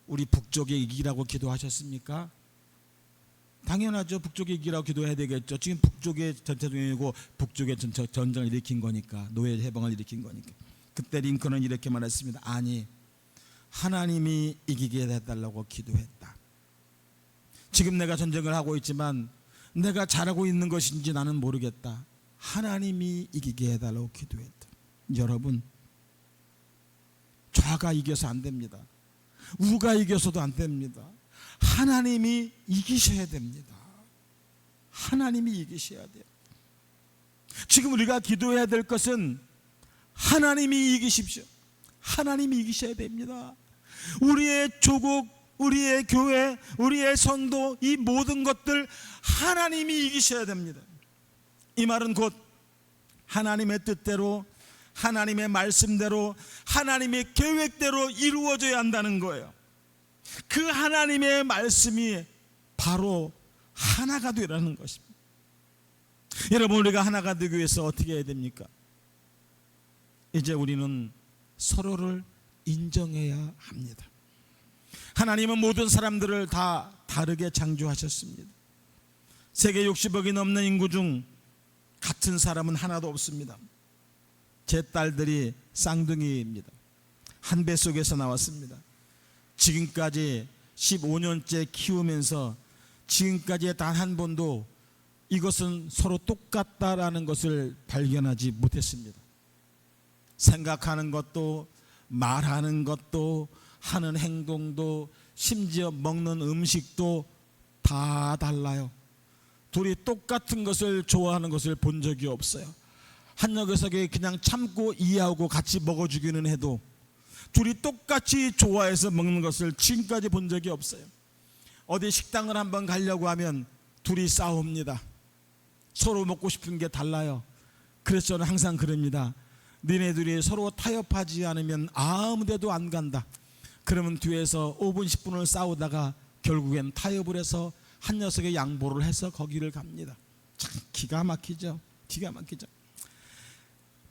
S3: 우리 북쪽에 이기라고 기도하셨습니까? 당연하죠. 북쪽에 이기라고 기도해야 되겠죠. 지금 북쪽에 전체적이고 북쪽에 전쟁을 일으킨 거니까, 노예 해방을 일으킨 거니까. 그때 링컨은 이렇게 말했습니다. 아니, 하나님이 이기게 해달라고 기도했다. 지금 내가 전쟁을 하고 있지만 내가 잘하고 있는 것인지 나는 모르겠다. 하나님이 이기게 해달라고 기도했다. 여러분, 좌가 이겨서 안 됩니다. 우가 이겨서도 안 됩니다. 하나님이 이기셔야 됩니다. 하나님이 이기셔야 돼요. 지금 우리가 기도해야 될 것은 하나님이 이기십시오. 하나님이 이기셔야 됩니다. 우리의 조국, 우리의 교회, 우리의 성도, 이 모든 것들 하나님이 이기셔야 됩니다. 이 말은 곧 하나님의 뜻대로, 하나님의 말씀대로, 하나님의 계획대로 이루어져야 한다는 거예요. 그 하나님의 말씀이 바로 하나가 되라는 것입니다. 여러분, 우리가 하나가 되기 위해서 어떻게 해야 됩니까? 이제 우리는 서로를 인정해야 합니다. 하나님은 모든 사람들을 다 다르게 창조하셨습니다. 세계 60억이 넘는 인구 중 같은 사람은 하나도 없습니다. 제 딸들이 쌍둥이입니다. 한 뱃속에서 나왔습니다. 지금까지 15년째 키우면서 지금까지 단 한 번도 이것은 서로 똑같다라는 것을 발견하지 못했습니다. 생각하는 것도, 말하는 것도, 하는 행동도, 심지어 먹는 음식도 다 달라요. 둘이 똑같은 것을 좋아하는 것을 본 적이 없어요. 한 녀석이 그냥 참고 이해하고 같이 먹어주기는 해도 둘이 똑같이 좋아해서 먹는 것을 지금까지 본 적이 없어요. 어디 식당을 한번 가려고 하면 둘이 싸웁니다. 서로 먹고 싶은 게 달라요. 그래서 저는 항상 그럽니다. 니네들이 서로 타협하지 않으면 아무 데도 안 간다. 그러면 뒤에서 5분 10분을 싸우다가 결국엔 타협을 해서 한 녀석의 양보를 해서 거기를 갑니다. 참 기가 막히죠. 기가 막히죠.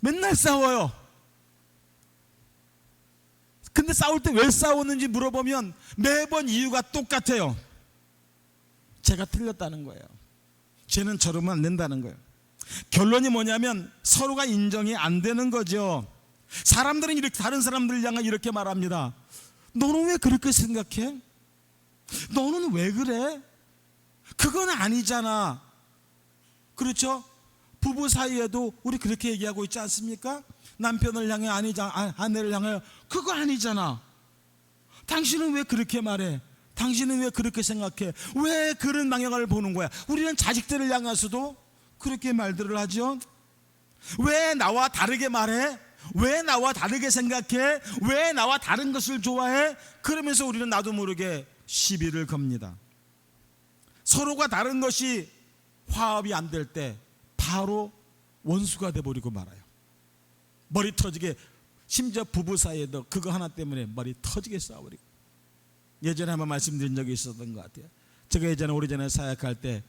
S3: 맨날 싸워요. 근데 싸울 때 왜 싸웠는지 물어보면 매번 이유가 똑같아요. 제가 틀렸다는 거예요. 쟤는 저러면 안 된다는 거예요. 결론이 뭐냐면 서로가 인정이 안 되는 거죠. 사람들은 이렇게 다른 사람들을 향해 이렇게 말합니다. 너는 왜 그렇게 생각해? 너는 왜 그래? 그건 아니잖아. 그렇죠? 부부 사이에도 우리 그렇게 얘기하고 있지 않습니까? 남편을 향해 아내를 향해 그거 아니잖아. 당신은 왜 그렇게 말해? 당신은 왜 그렇게 생각해? 왜 그런 방향을 보는 거야? 우리는 자식들을 향해서도 그렇게 말들을 하죠. 왜 나와 다르게 말해? 왜 나와 다르게 생각해? 왜 나와 다른 것을 좋아해? 그러면서 우리는 나도 모르게 시비를 겁니다. 서로가 다른 것이 화합이 안 될 때 바로 원수가 돼버리고 말아요. 머리 터지게, 심지어 부부 사이에도 그거 하나 때문에 머리 터지게 싸워버리고. 예전에 한번 말씀드린 적이 있었던 것 같아요. 제가 예전에 오래전에 사역할 때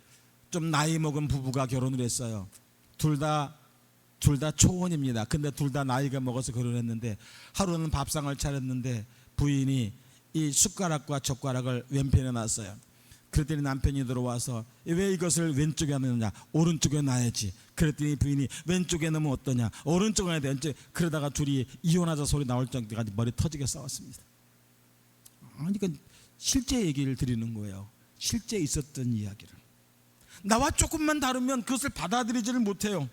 S3: 좀 나이 먹은 부부가 결혼을 했어요. 둘 다 초혼입니다. 근데 둘 다 나이가 먹어서 결혼했는데, 하루는 밥상을 차렸는데 부인이 이 숟가락과 젓가락을 왼편에 놨어요. 그랬더니 남편이 들어와서 왜 이것을 왼쪽에 넣느냐, 오른쪽에 놔야지. 그랬더니 부인이 왼쪽에 넣으면 어떠냐, 오른쪽에 놔야 돼. 그러다가 둘이 이혼하자 소리 나올 정도까지 머리 터지게 싸웠습니다. 그러니까 실제 얘기를 드리는 거예요. 실제 있었던 이야기를. 나와 조금만 다르면 그것을 받아들이지를 못해요.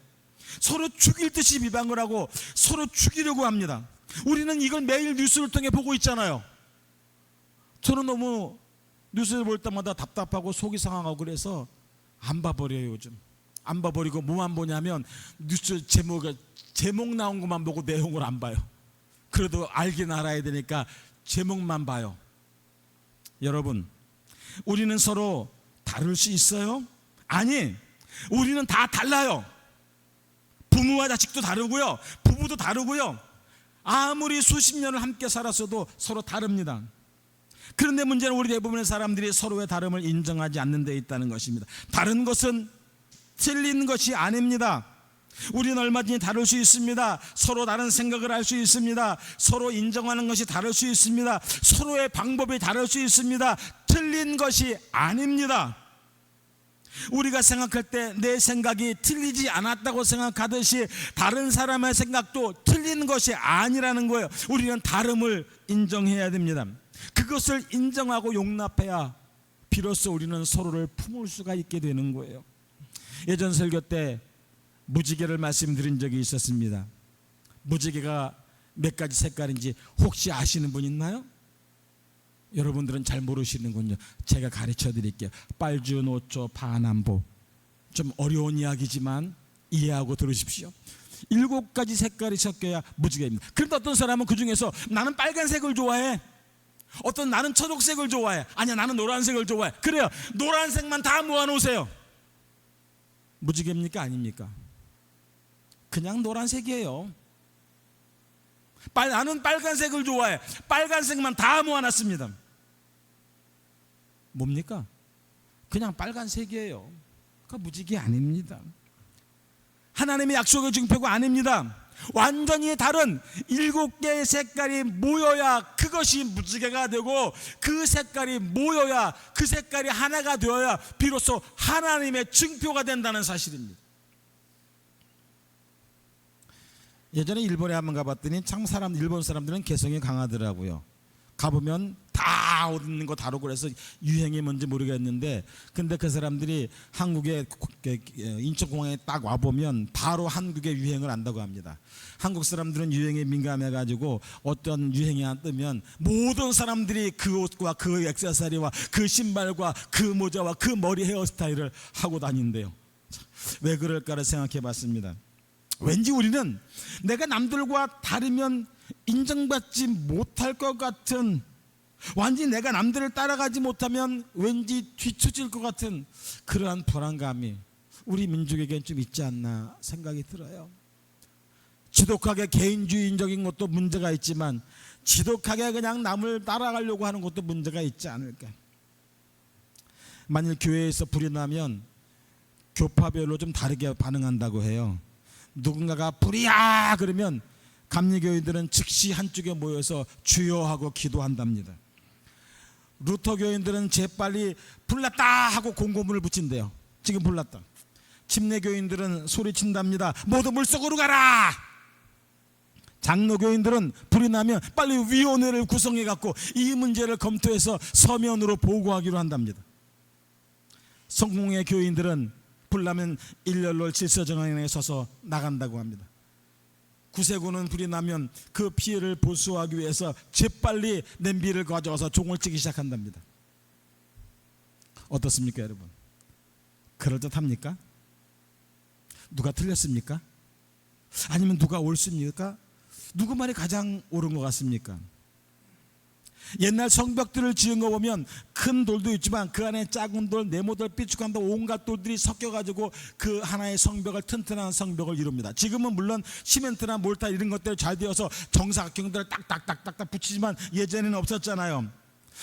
S3: 서로 죽일 듯이 비방을 하고 서로 죽이려고 합니다. 우리는 이걸 매일 뉴스를 통해 보고 있잖아요. 저는 너무 뉴스를 볼 때마다 답답하고 속이 상하고 그래서 안 봐버려요. 요즘 안 봐버리고 뭐만 보냐면 뉴스 제목 나온 것만 보고 내용을 안 봐요. 그래도 알긴 알아야 되니까 제목만 봐요. 여러분, 우리는 서로 다를 수 있어요? 아니, 우리는 다 달라요. 부모와 자식도 다르고요, 부부도 다르고요, 아무리 수십 년을 함께 살았어도 서로 다릅니다. 그런데 문제는 우리 대부분의 사람들이 서로의 다름을 인정하지 않는 데 있다는 것입니다. 다른 것은 틀린 것이 아닙니다. 우리는 얼마든지 다를 수 있습니다. 서로 다른 생각을 할 수 있습니다. 서로 인정하는 것이 다를 수 있습니다. 서로의 방법이 다를 수 있습니다. 틀린 것이 아닙니다. 우리가 생각할 때 내 생각이 틀리지 않았다고 생각하듯이 다른 사람의 생각도 틀린 것이 아니라는 거예요. 우리는 다름을 인정해야 됩니다. 그것을 인정하고 용납해야 비로소 우리는 서로를 품을 수가 있게 되는 거예요. 예전 설교 때 무지개를 말씀드린 적이 있었습니다. 무지개가 몇 가지 색깔인지 혹시 아시는 분 있나요? 여러분들은 잘 모르시는군요. 제가 가르쳐 드릴게요. 빨주, 노초, 파남보. 좀 어려운 이야기지만 이해하고 들으십시오. 7가지 색깔이 섞여야 무지개입니다. 그런데 어떤 사람은 그 중에서 나는 빨간색을 좋아해, 어떤 나는 초록색을 좋아해, 아니야 나는 노란색을 좋아해. 그래요, 노란색만 다 모아놓으세요. 무지개입니까? 아닙니까? 그냥 노란색이에요. 나는 빨간색을 좋아해, 빨간색만 다 모아놨습니다. 뭡니까? 그냥 빨간색이에요. 그 무지개 아닙니다. 하나님의 약속의 증표가 아닙니다. 완전히 다른 7개의 색깔이 모여야 그것이 무지개가 되고, 그 색깔이 모여야, 그 색깔이 하나가 되어야 비로소 하나님의 증표가 된다는 사실입니다. 예전에 일본에 한번 가봤더니 참 일본 사람들은 개성이 강하더라고요. 가보면 다 옷 입는 거 다르고 그래서 유행이 뭔지 모르겠는데, 근데 그 사람들이 한국에 인천공항에 딱 와보면 바로 한국의 유행을 안다고 합니다. 한국 사람들은 유행에 민감해가지고 어떤 유행이 안 뜨면 모든 사람들이 그 옷과 그 액세서리와 그 신발과 그 모자와 그 머리 헤어스타일을 하고 다닌대요. 왜 그럴까를 생각해 봤습니다. 왠지 우리는 내가 남들과 다르면 인정받지 못할 것 같은, 완전히 내가 남들을 따라가지 못하면 왠지 뒤처질 것 같은 그러한 불안감이 우리 민족에겐 좀 있지 않나 생각이 들어요. 지독하게 개인주의적인 것도 문제가 있지만 지독하게 그냥 남을 따라가려고 하는 것도 문제가 있지 않을까. 만일 교회에서 불이 나면 교파별로 좀 다르게 반응한다고 해요. 누군가가 불이야 그러면 감리교인들은 즉시 한쪽에 모여서 주여 하고 기도한답니다. 루터 교인들은 재빨리 불났다 하고 공고문을 붙인대요. 지금 불났다. 침례교인들은 소리친답니다. 모두 물속으로 가라. 장로교인들은 불이 나면 빨리 위원회를 구성해 갖고 이 문제를 검토해서 서면으로 보고하기로 한답니다. 성공회 교인들은 불 나면 일렬로 질서정연에 서서 나간다고 합니다. 구세군은 불이 나면 그 피해를 보수하기 위해서 재빨리 냄비를 가져와서 종을 찌기 시작한답니다. 어떻습니까, 여러분? 그럴듯합니까? 누가 틀렸습니까? 아니면 누가 옳습니까? 누구 말이 가장 옳은 것 같습니까? 옛날 성벽들을 지은 거 보면 큰 돌도 있지만 그 안에 작은 돌, 네모돌, 삐죽한 돌, 온갖 돌들이 섞여가지고 그 하나의 성벽을, 튼튼한 성벽을 이룹니다. 지금은 물론 시멘트나 몰타 이런 것들 잘 되어서 정사각형들을 딱딱딱딱 붙이지만 예전에는 없었잖아요.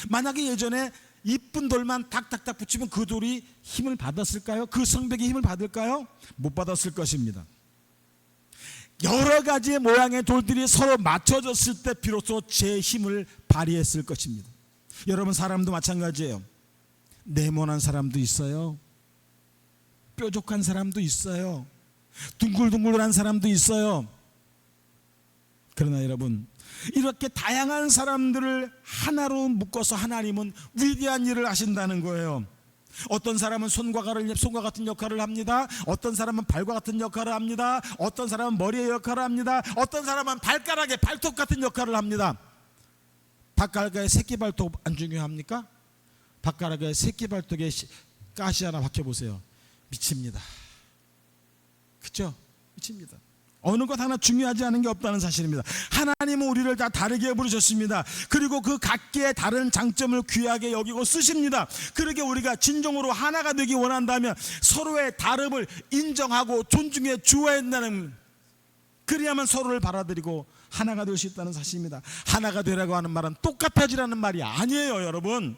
S3: 만약에 예전에 이쁜 돌만 탁탁탁 붙이면 그 돌이 힘을 받았을까요? 그 성벽이 힘을 받을까요? 못 받았을 것입니다. 여러 가지의 모양의 돌들이 서로 맞춰졌을 때 비로소 제 힘을 발휘했을 것입니다. 여러분, 사람도 마찬가지예요. 네모난 사람도 있어요. 뾰족한 사람도 있어요. 둥글둥글한 사람도 있어요. 그러나 여러분, 이렇게 다양한 사람들을 하나로 묶어서 하나님은 위대한 일을 하신다는 거예요. 어떤 사람은 손과 같은 역할을 합니다. 어떤 사람은 발과 같은 역할을 합니다. 어떤 사람은 머리의 역할을 합니다. 어떤 사람은 발가락의 발톱 같은 역할을 합니다. 발가락의 새끼 발톱 안 중요합니까? 발가락의 새끼 발톱에 가시 하나 박혀보세요. 미칩니다. 그렇죠? 미칩니다. 어느 것 하나 중요하지 않은 게 없다는 사실입니다. 하나님은 우리를 다 다르게 부르셨습니다. 그리고 그 각기의 다른 장점을 귀하게 여기고 쓰십니다. 그러게 우리가 진정으로 하나가 되기 원한다면 서로의 다름을 인정하고 존중해 주어야 한다는, 그래야만 서로를 받아들이고 하나가 될 수 있다는 사실입니다. 하나가 되라고 하는 말은 똑같아지라는 말이 아니에요, 여러분.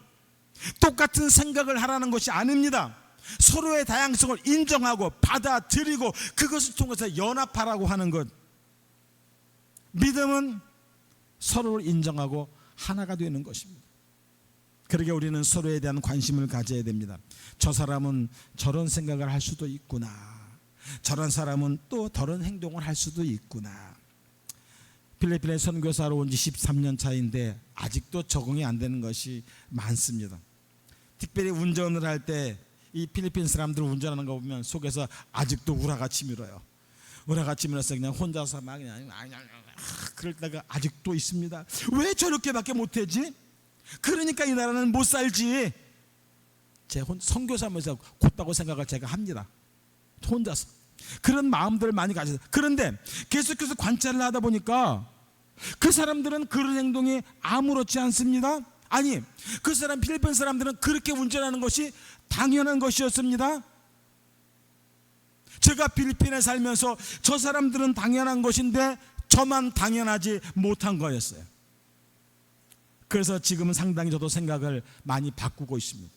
S3: 똑같은 생각을 하라는 것이 아닙니다. 서로의 다양성을 인정하고 받아들이고 그것을 통해서 연합하라고 하는 것. 믿음은 서로를 인정하고 하나가 되는 것입니다. 그러게 우리는 서로에 대한 관심을 가져야 됩니다. 저 사람은 저런 생각을 할 수도 있구나. 저런 사람은 또 저런 행동을 할 수도 있구나. 필리핀에 선교사로 온 지 13년 차인데 아직도 적응이 안 되는 것이 많습니다. 특별히 운전을 할 때 이 필리핀 사람들 운전하는 거 보면 속에서 아직도 우라같이 밀어요. 우라같이 밀어서 그냥 혼자서 막 그냥 그럴 때가 아직도 있습니다. 왜 저렇게밖에 못하지? 그러니까 이 나라는 못 살지. 제 선교사면서 곧다고 생각을 제가 합니다. 혼자서 그런 마음들을 많이 가져요. 그런데 계속해서 관찰을 하다 보니까 그 사람들은 그런 행동이 아무렇지 않습니다. 아니, 그 사람 필리핀 사람들은 그렇게 운전하는 것이 당연한 것이었습니다. 제가 필리핀에 살면서 저 사람들은 당연한 것인데 저만 당연하지 못한 거였어요. 그래서 지금은 상당히 저도 생각을 많이 바꾸고 있습니다.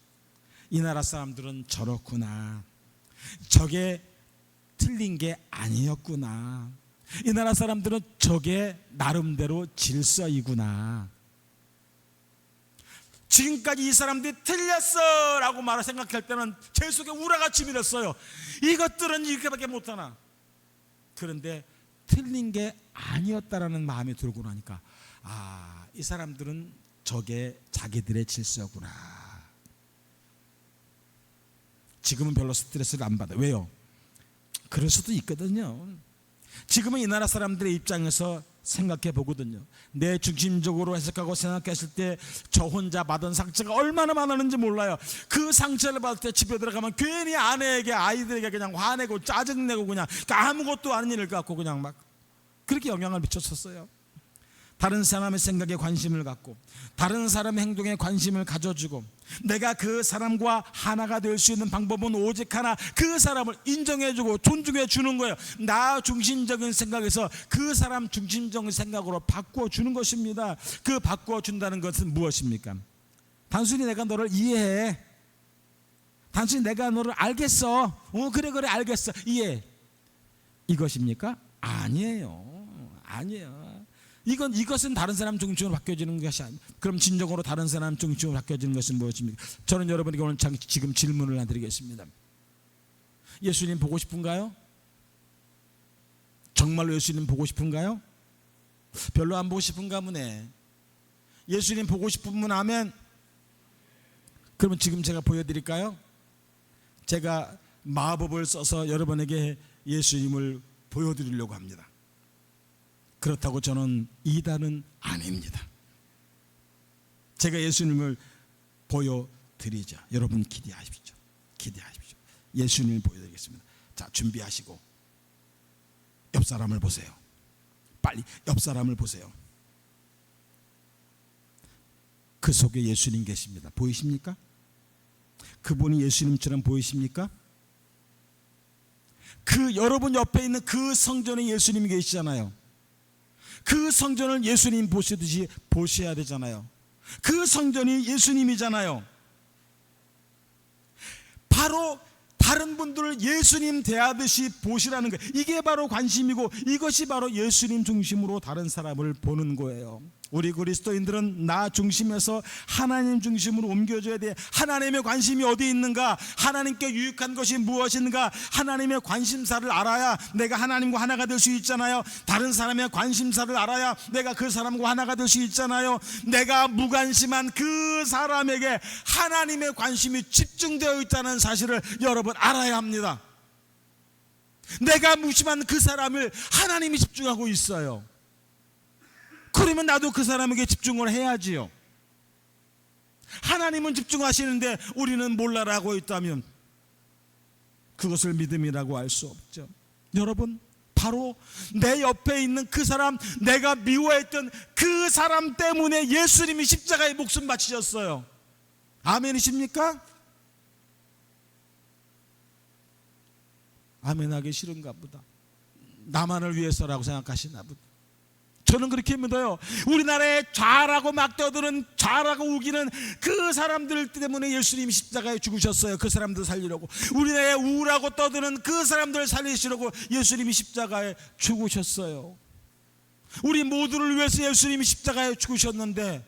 S3: 이 나라 사람들은 저렇구나. 저게 틀린 게 아니었구나. 이 나라 사람들은 저게 나름대로 질서이구나. 지금까지 이 사람들이 틀렸어 라고 말을 생각할 때는 제 속에 우라같이 밀었어요. 이것들은 이렇게밖에 못하나. 그런데 틀린 게 아니었다라는 마음이 들고 나니까 이 사람들은 저게 자기들의 질서구나. 지금은 별로 스트레스를 안 받아요. 왜요? 그럴 수도 있거든요. 지금은 이 나라 사람들의 입장에서 생각해 보거든요. 내 중심적으로 해석하고 생각했을 때 저 혼자 받은 상처가 얼마나 많았는지 몰라요. 그 상처를 받을 때 집에 들어가면 괜히 아내에게, 아이들에게 그냥 화내고 짜증내고 그냥 아무것도 아닌 일을 갖고 그냥 막 그렇게 영향을 미쳤었어요. 다른 사람의 생각에 관심을 갖고 다른 사람의 행동에 관심을 가져주고 내가 그 사람과 하나가 될 수 있는 방법은 오직 하나, 그 사람을 인정해주고 존중해 주는 거예요. 나 중심적인 생각에서 그 사람 중심적인 생각으로 바꿔주는 것입니다. 그 바꿔준다는 것은 무엇입니까? 단순히 내가 너를 이해해, 단순히 내가 너를 알겠어, 그래 알겠어, 이해, 이것입니까? 아니에요. 이것은 다른 사람 중심으로 바뀌어지는 것이 아닙니다. 그럼 진정으로 다른 사람 중심으로 바뀌어지는 것은 무엇입니까? 저는 여러분에게 오늘 지금 질문을 드리겠습니다. 예수님 보고 싶은가요? 정말로 예수님 보고 싶은가요? 별로 안 보고 싶은가 보네. 예수님 보고 싶은 분 하면, 그러면 지금 제가 보여드릴까요? 제가 마법을 써서 여러분에게 예수님을 보여드리려고 합니다. 그렇다고 저는 이단은 아닙니다. 제가 예수님을 보여드리죠. 여러분 기대하십시오. 기대하십시오. 예수님을 보여드리겠습니다. 자, 준비하시고 옆 사람을 보세요. 빨리 옆 사람을 보세요. 그 속에 예수님 계십니다. 보이십니까? 그분이 예수님처럼 보이십니까? 그 여러분 옆에 있는 그 성전에 예수님이 계시잖아요. 그 성전을 예수님 보시듯이 보셔야 되잖아요. 그 성전이 예수님이잖아요. 바로 다른 분들을 예수님 대하듯이 보시라는 거예요. 이게 바로 관심이고, 이것이 바로 예수님 중심으로 다른 사람을 보는 거예요. 우리 그리스도인들은 나 중심에서 하나님 중심으로 옮겨줘야 돼. 하나님의 관심이 어디 있는가, 하나님께 유익한 것이 무엇인가, 하나님의 관심사를 알아야 내가 하나님과 하나가 될 수 있잖아요. 다른 사람의 관심사를 알아야 내가 그 사람과 하나가 될 수 있잖아요. 내가 무관심한 그 사람에게 하나님의 관심이 집중되어 있다는 사실을 여러분 알아야 합니다. 내가 무심한 그 사람을 하나님이 집중하고 있어요. 그러면 나도 그 사람에게 집중을 해야지요. 하나님은 집중하시는데 우리는 몰라라고 있다면 그것을 믿음이라고 할 수 없죠. 여러분, 바로 내 옆에 있는 그 사람, 내가 미워했던 그 사람 때문에 예수님이 십자가에 목숨 바치셨어요. 아멘이십니까? 아멘하기 싫은가 보다. 나만을 위해서라고 생각하시나 보다. 저는 그렇게 믿어요. 우리나라에 좌라고 막 떠드는, 좌라고 우기는 그 사람들 때문에 예수님이 십자가에 죽으셨어요. 그 사람들 살리려고. 우리나라에 우라고 떠드는 그 사람들 살리시려고 예수님이 십자가에 죽으셨어요. 우리 모두를 위해서 예수님이 십자가에 죽으셨는데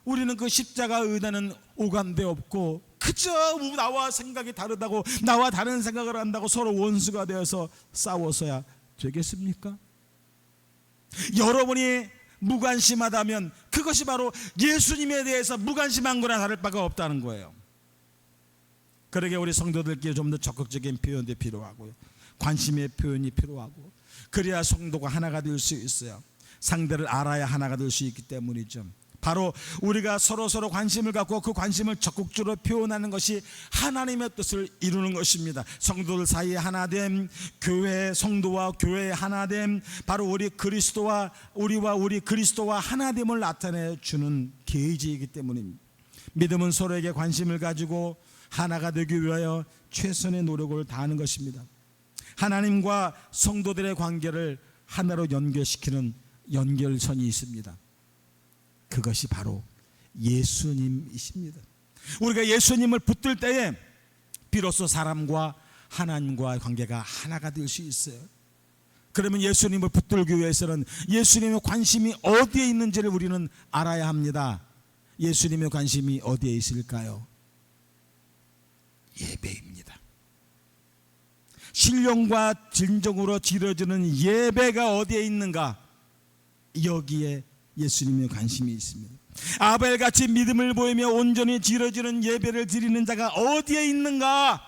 S3: 우리는 그 십자가 은혜는 오감대 없고 그저 나와 생각이 다르다고, 나와 다른 생각을 한다고 서로 원수가 되어서 싸워서야 되겠습니까? 여러분이 무관심하다면 그것이 바로 예수님에 대해서 무관심한 거나 다를 바가 없다는 거예요. 그러게 우리 성도들께 좀 더 적극적인 표현이 필요하고요. 관심의 표현이 필요하고, 그래야 성도가 하나가 될 수 있어요. 상대를 알아야 하나가 될 수 있기 때문이죠. 바로 우리가 서로 관심을 갖고 그 관심을 적극적으로 표현하는 것이 하나님의 뜻을 이루는 것입니다. 성도들 사이에 하나됨, 교회, 성도와 교회의 하나됨, 바로 우리 그리스도와 우리 그리스도와 하나됨을 나타내 주는 계지이기 때문입니다. 믿음은 서로에게 관심을 가지고 하나가 되기 위하여 최선의 노력을 다하는 것입니다. 하나님과 성도들의 관계를 하나로 연결시키는 연결선이 있습니다. 그것이 바로 예수님이십니다. 우리가 예수님을 붙들 때에 비로소 사람과 하나님과의 관계가 하나가 될 수 있어요. 그러면 예수님을 붙들기 위해서는 예수님의 관심이 어디에 있는지를 우리는 알아야 합니다. 예수님의 관심이 어디에 있을까요? 예배입니다. 신령과 진정으로 지어지는 예배가 어디에 있는가? 여기에 예수님의 관심이 있습니다. 아벨같이 믿음을 보이며 온전히 지어지는 예배를 드리는 자가 어디에 있는가?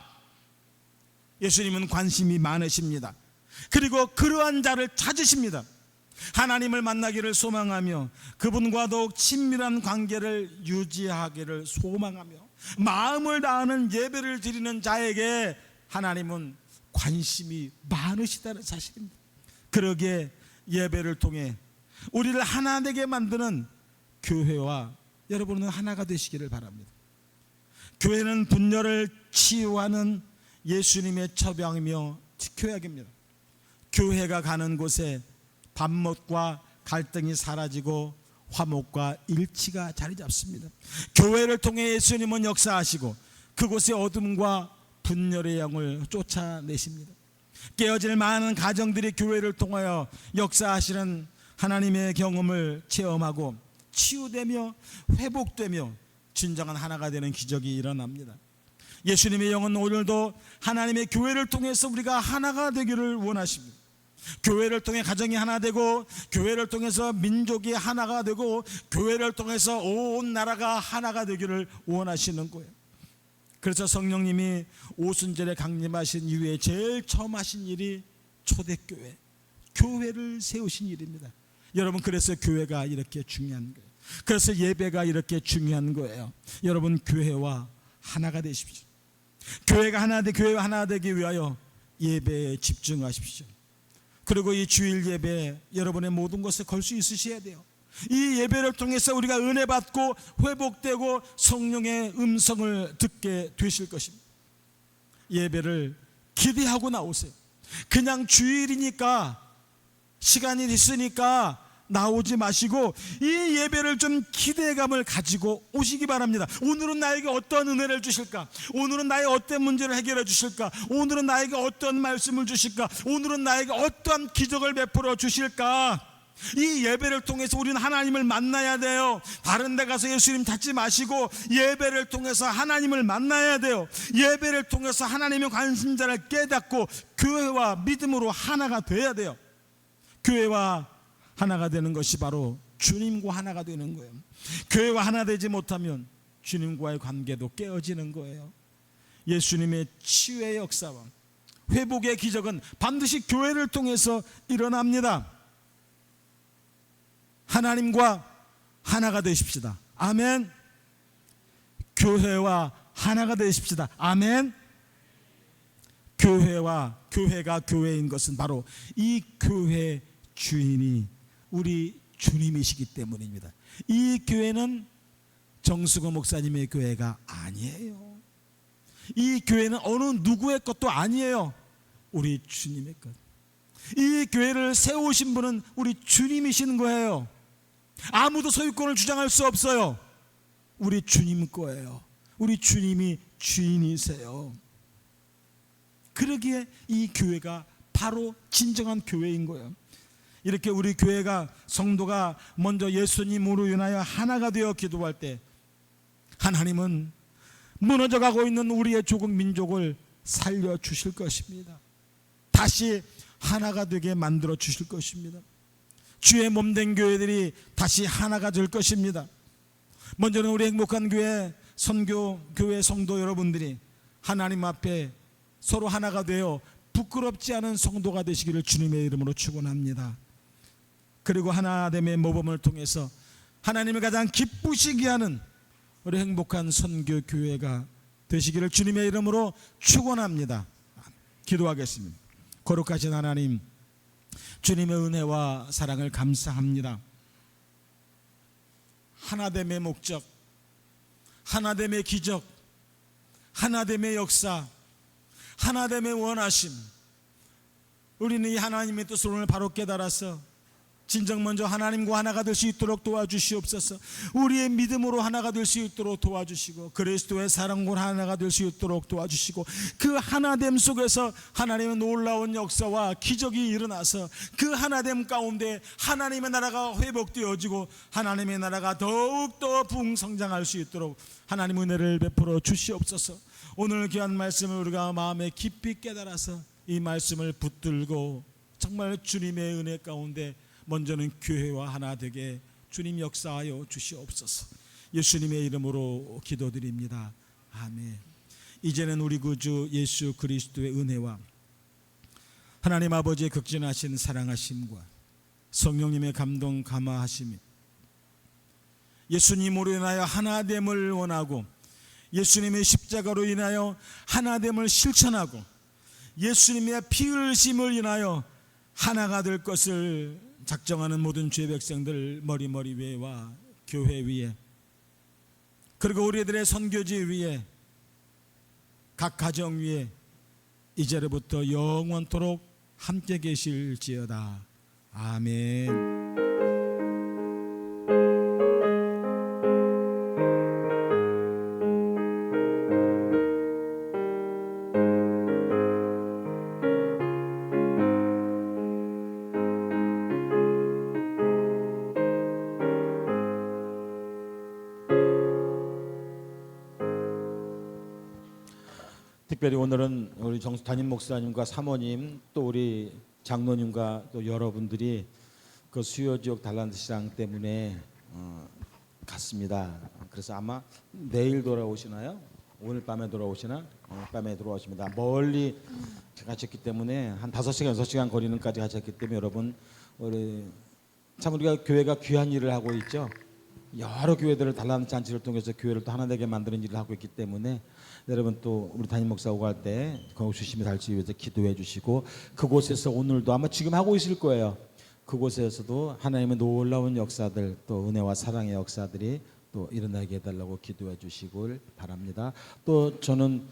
S3: 예수님은 관심이 많으십니다. 그리고 그러한 자를 찾으십니다. 하나님을 만나기를 소망하며 그분과 더욱 친밀한 관계를 유지하기를 소망하며 마음을 다하는 예배를 드리는 자에게 하나님은 관심이 많으시다는 사실입니다. 그러기에 예배를 통해 우리를 하나 되게 만드는 교회와 여러분은 하나가 되시기를 바랍니다. 교회는 분열을 치유하는 예수님의 처방이며 특효약입니다. 교회가 가는 곳에 반목과 갈등이 사라지고 화목과 일치가 자리 잡습니다. 교회를 통해 예수님은 역사하시고 그곳의 어둠과 분열의 영을 쫓아내십니다. 깨어질 많은 가정들이 교회를 통하여 역사하시는 하나님의 경험을 체험하고 치유되며 회복되며 진정한 하나가 되는 기적이 일어납니다. 예수님의 영은 오늘도 하나님의 교회를 통해서 우리가 하나가 되기를 원하십니다. 교회를 통해 가정이 하나 되고, 교회를 통해서 민족이 하나가 되고, 교회를 통해서 온 나라가 하나가 되기를 원하시는 거예요. 그래서 성령님이 오순절에 강림하신 이후에 제일 처음 하신 일이 초대교회, 교회를 세우신 일입니다. 여러분, 그래서 교회가 이렇게 중요한 거예요. 그래서 예배가 이렇게 중요한 거예요. 여러분, 교회와 하나가 되십시오. 교회가 하나 되기 위하여 예배에 집중하십시오. 그리고 이 주일 예배 여러분의 모든 것을 걸 수 있으셔야 돼요. 이 예배를 통해서 우리가 은혜 받고 회복되고 성령의 음성을 듣게 되실 것입니다. 예배를 기대하고 나오세요. 그냥 주일이니까, 시간이 있으니까 나오지 마시고 이 예배를 좀 기대감을 가지고 오시기 바랍니다. 오늘은 나에게 어떤 은혜를 주실까? 오늘은 나의 어떤 문제를 해결해 주실까? 오늘은 나에게 어떤 말씀을 주실까? 오늘은 나에게 어떤 기적을 베풀어 주실까? 이 예배를 통해서 우리는 하나님을 만나야 돼요. 다른 데 가서 예수님 찾지 마시고 예배를 통해서 하나님을 만나야 돼요. 예배를 통해서 하나님의 관심자를 깨닫고 교회와 믿음으로 하나가 돼야 돼요. 교회와 하나가 되는 것이 바로 주님과 하나가 되는 거예요. 교회와 하나 되지 못하면 주님과의 관계도 깨어지는 거예요. 예수님의 치유의 역사와 회복의 기적은 반드시 교회를 통해서 일어납니다. 하나님과 하나가 되십시다. 아멘. 교회와 하나가 되십시다. 아멘. 교회가 교회인 것은 바로 이 교회 주인이 우리 주님이시기 때문입니다. 이 교회는 정수거 목사님의 교회가 아니에요. 이 교회는 어느 누구의 것도 아니에요. 우리 주님의 것. 이 교회를 세우신 분은 우리 주님이신 거예요. 아무도 소유권을 주장할 수 없어요. 우리 주님 거예요. 우리 주님이 주인이세요. 그러기에 이 교회가 바로 진정한 교회인 거예요. 이렇게 우리 교회가, 성도가 먼저 예수님으로 인하여 하나가 되어 기도할 때 하나님은 무너져가고 있는 우리의 조국 민족을 살려주실 것입니다. 다시 하나가 되게 만들어 주실 것입니다. 주의 몸된 교회들이 다시 하나가 될 것입니다. 먼저는 우리 행복한 교회 선교교회 성도 여러분들이 하나님 앞에 서로 하나가 되어 부끄럽지 않은 성도가 되시기를 주님의 이름으로 축원합니다. 그리고 하나됨의 모범을 통해서 하나님을 가장 기쁘시게 하는 우리 행복한 선교교회가 되시기를 주님의 이름으로 축원합니다. 기도하겠습니다. 거룩하신 하나님, 주님의 은혜와 사랑을 감사합니다. 하나됨의 목적, 하나됨의 기적, 하나됨의 역사, 하나됨의 원하심, 우리는 이 하나님의 뜻을 오늘 바로 깨달아서 진정 먼저 하나님과 하나가 될 수 있도록 도와주시옵소서. 우리의 믿음으로 하나가 될 수 있도록 도와주시고 그리스도의 사랑으로 하나가 될 수 있도록 도와주시고 그 하나됨 속에서 하나님의 놀라운 역사와 기적이 일어나서 그 하나됨 가운데 하나님의 나라가 회복되어지고 하나님의 나라가 더욱더 부흥성장할 수 있도록 하나님 은혜를 베풀어 주시옵소서. 오늘 귀한 말씀을 우리가 마음에 깊이 깨달아서 이 말씀을 붙들고 정말 주님의 은혜 가운데 먼저는 교회와 하나 되게 주님 역사하여 주시옵소서. 예수님의 이름으로 기도드립니다. 아멘. 이제는 우리 구주 예수 그리스도의 은혜와 하나님 아버지의 극진하신 사랑하심과 성령님의 감동 감화하심이 예수님으로 인하여 하나됨을 원하고 예수님의 십자가로 인하여 하나됨을 실천하고 예수님의 피 흘리심을 인하여 하나가 될 것을 작정하는 모든 주의 백성들 머리 위에와 교회 위에 그리고 우리들의 선교지 위에 각 가정 위에 이제로부터 영원토록 함께 계실지어다. 아멘. 특별히 오늘은 우리 정수 담임 목사님과 사모님 또 우리 장로님과 또 여러분들이 그 수요 지역 달란트 시장 때문에 갔습니다. 그래서 아마 내일 돌아오시나요? 오늘 밤에 돌아오시나? 오늘 밤에 돌아오십니다. 멀리 가셨기 때문에 한 5시간, 6시간 거리는까지 가셨기 때문에 여러분 참 우리가 교회가 귀한 일을 하고 있죠. 여러 교회들을 달란트 잔치를 통해서 교회를 또 하나 되게 만드는 일을 하고 있기 때문에 여러분 또 우리 담임 목사 오고 할 때 거기 주심이 닿지 위해서 기도해 주시고 그곳에서 오늘도 아마 지금 하고 있을 거예요. 그곳에서도 하나님의 놀라운 역사들 또 은혜와 사랑의 역사들이 또 일어나게 해달라고 기도해 주시길 바랍니다. 또 저는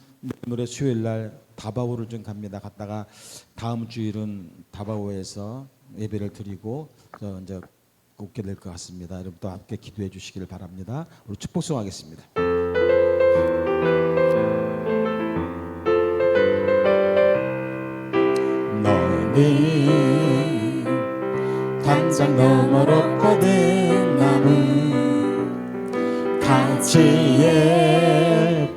S3: 내일 수요일 날 다바오를 좀 갑니다. 갔다가 다음 주일은 다바오에서 예배를 드리고 저 이제 웃게 될 것 같습니다. 여러분 또 함께 기도해 주시기를 바랍니다. 우리 축복송하겠습니다. 너는 당장 너머로 뻗은 나무 가지에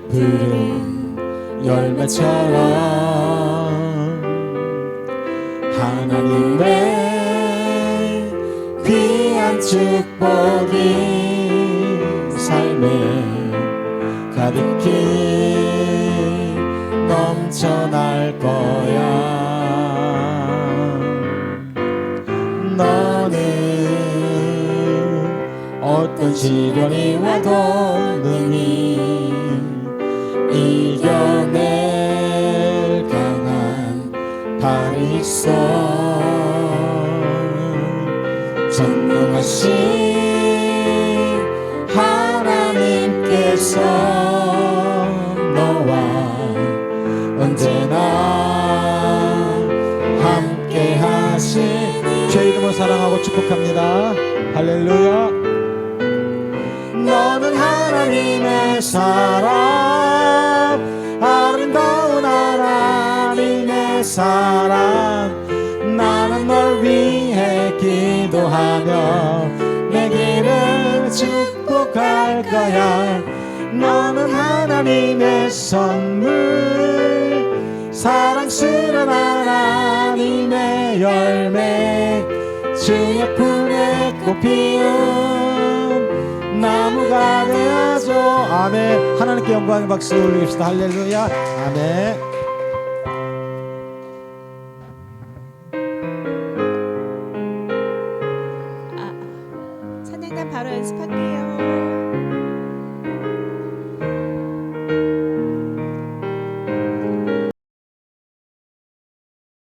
S3: 푸른 열매처럼 하나님의 귀한 축복이 삶에 가득히 넘쳐날 거야. 너는 어떤 시련이 와도 능히 이겨낼 강한 발이 있어. 전능하신 하나님께서 너와 언제나 함께 하시니 주의 이름을 사랑하고 축복합니다. 할렐루야. 너는 하나님의 사람 아름다운 하나님의 사람 나는 널 위해 기도하며 내 길을 축복할 거야. 너는 하나님의 선물 사랑스러운 하나님의 열매 주의 품에 꽃 피운 나무가 되어줘. 아멘. 하나님께 영광의 박수 올리십시다. 할렐루야. 아멘.
S1: 찬양단 바로 연습할게요.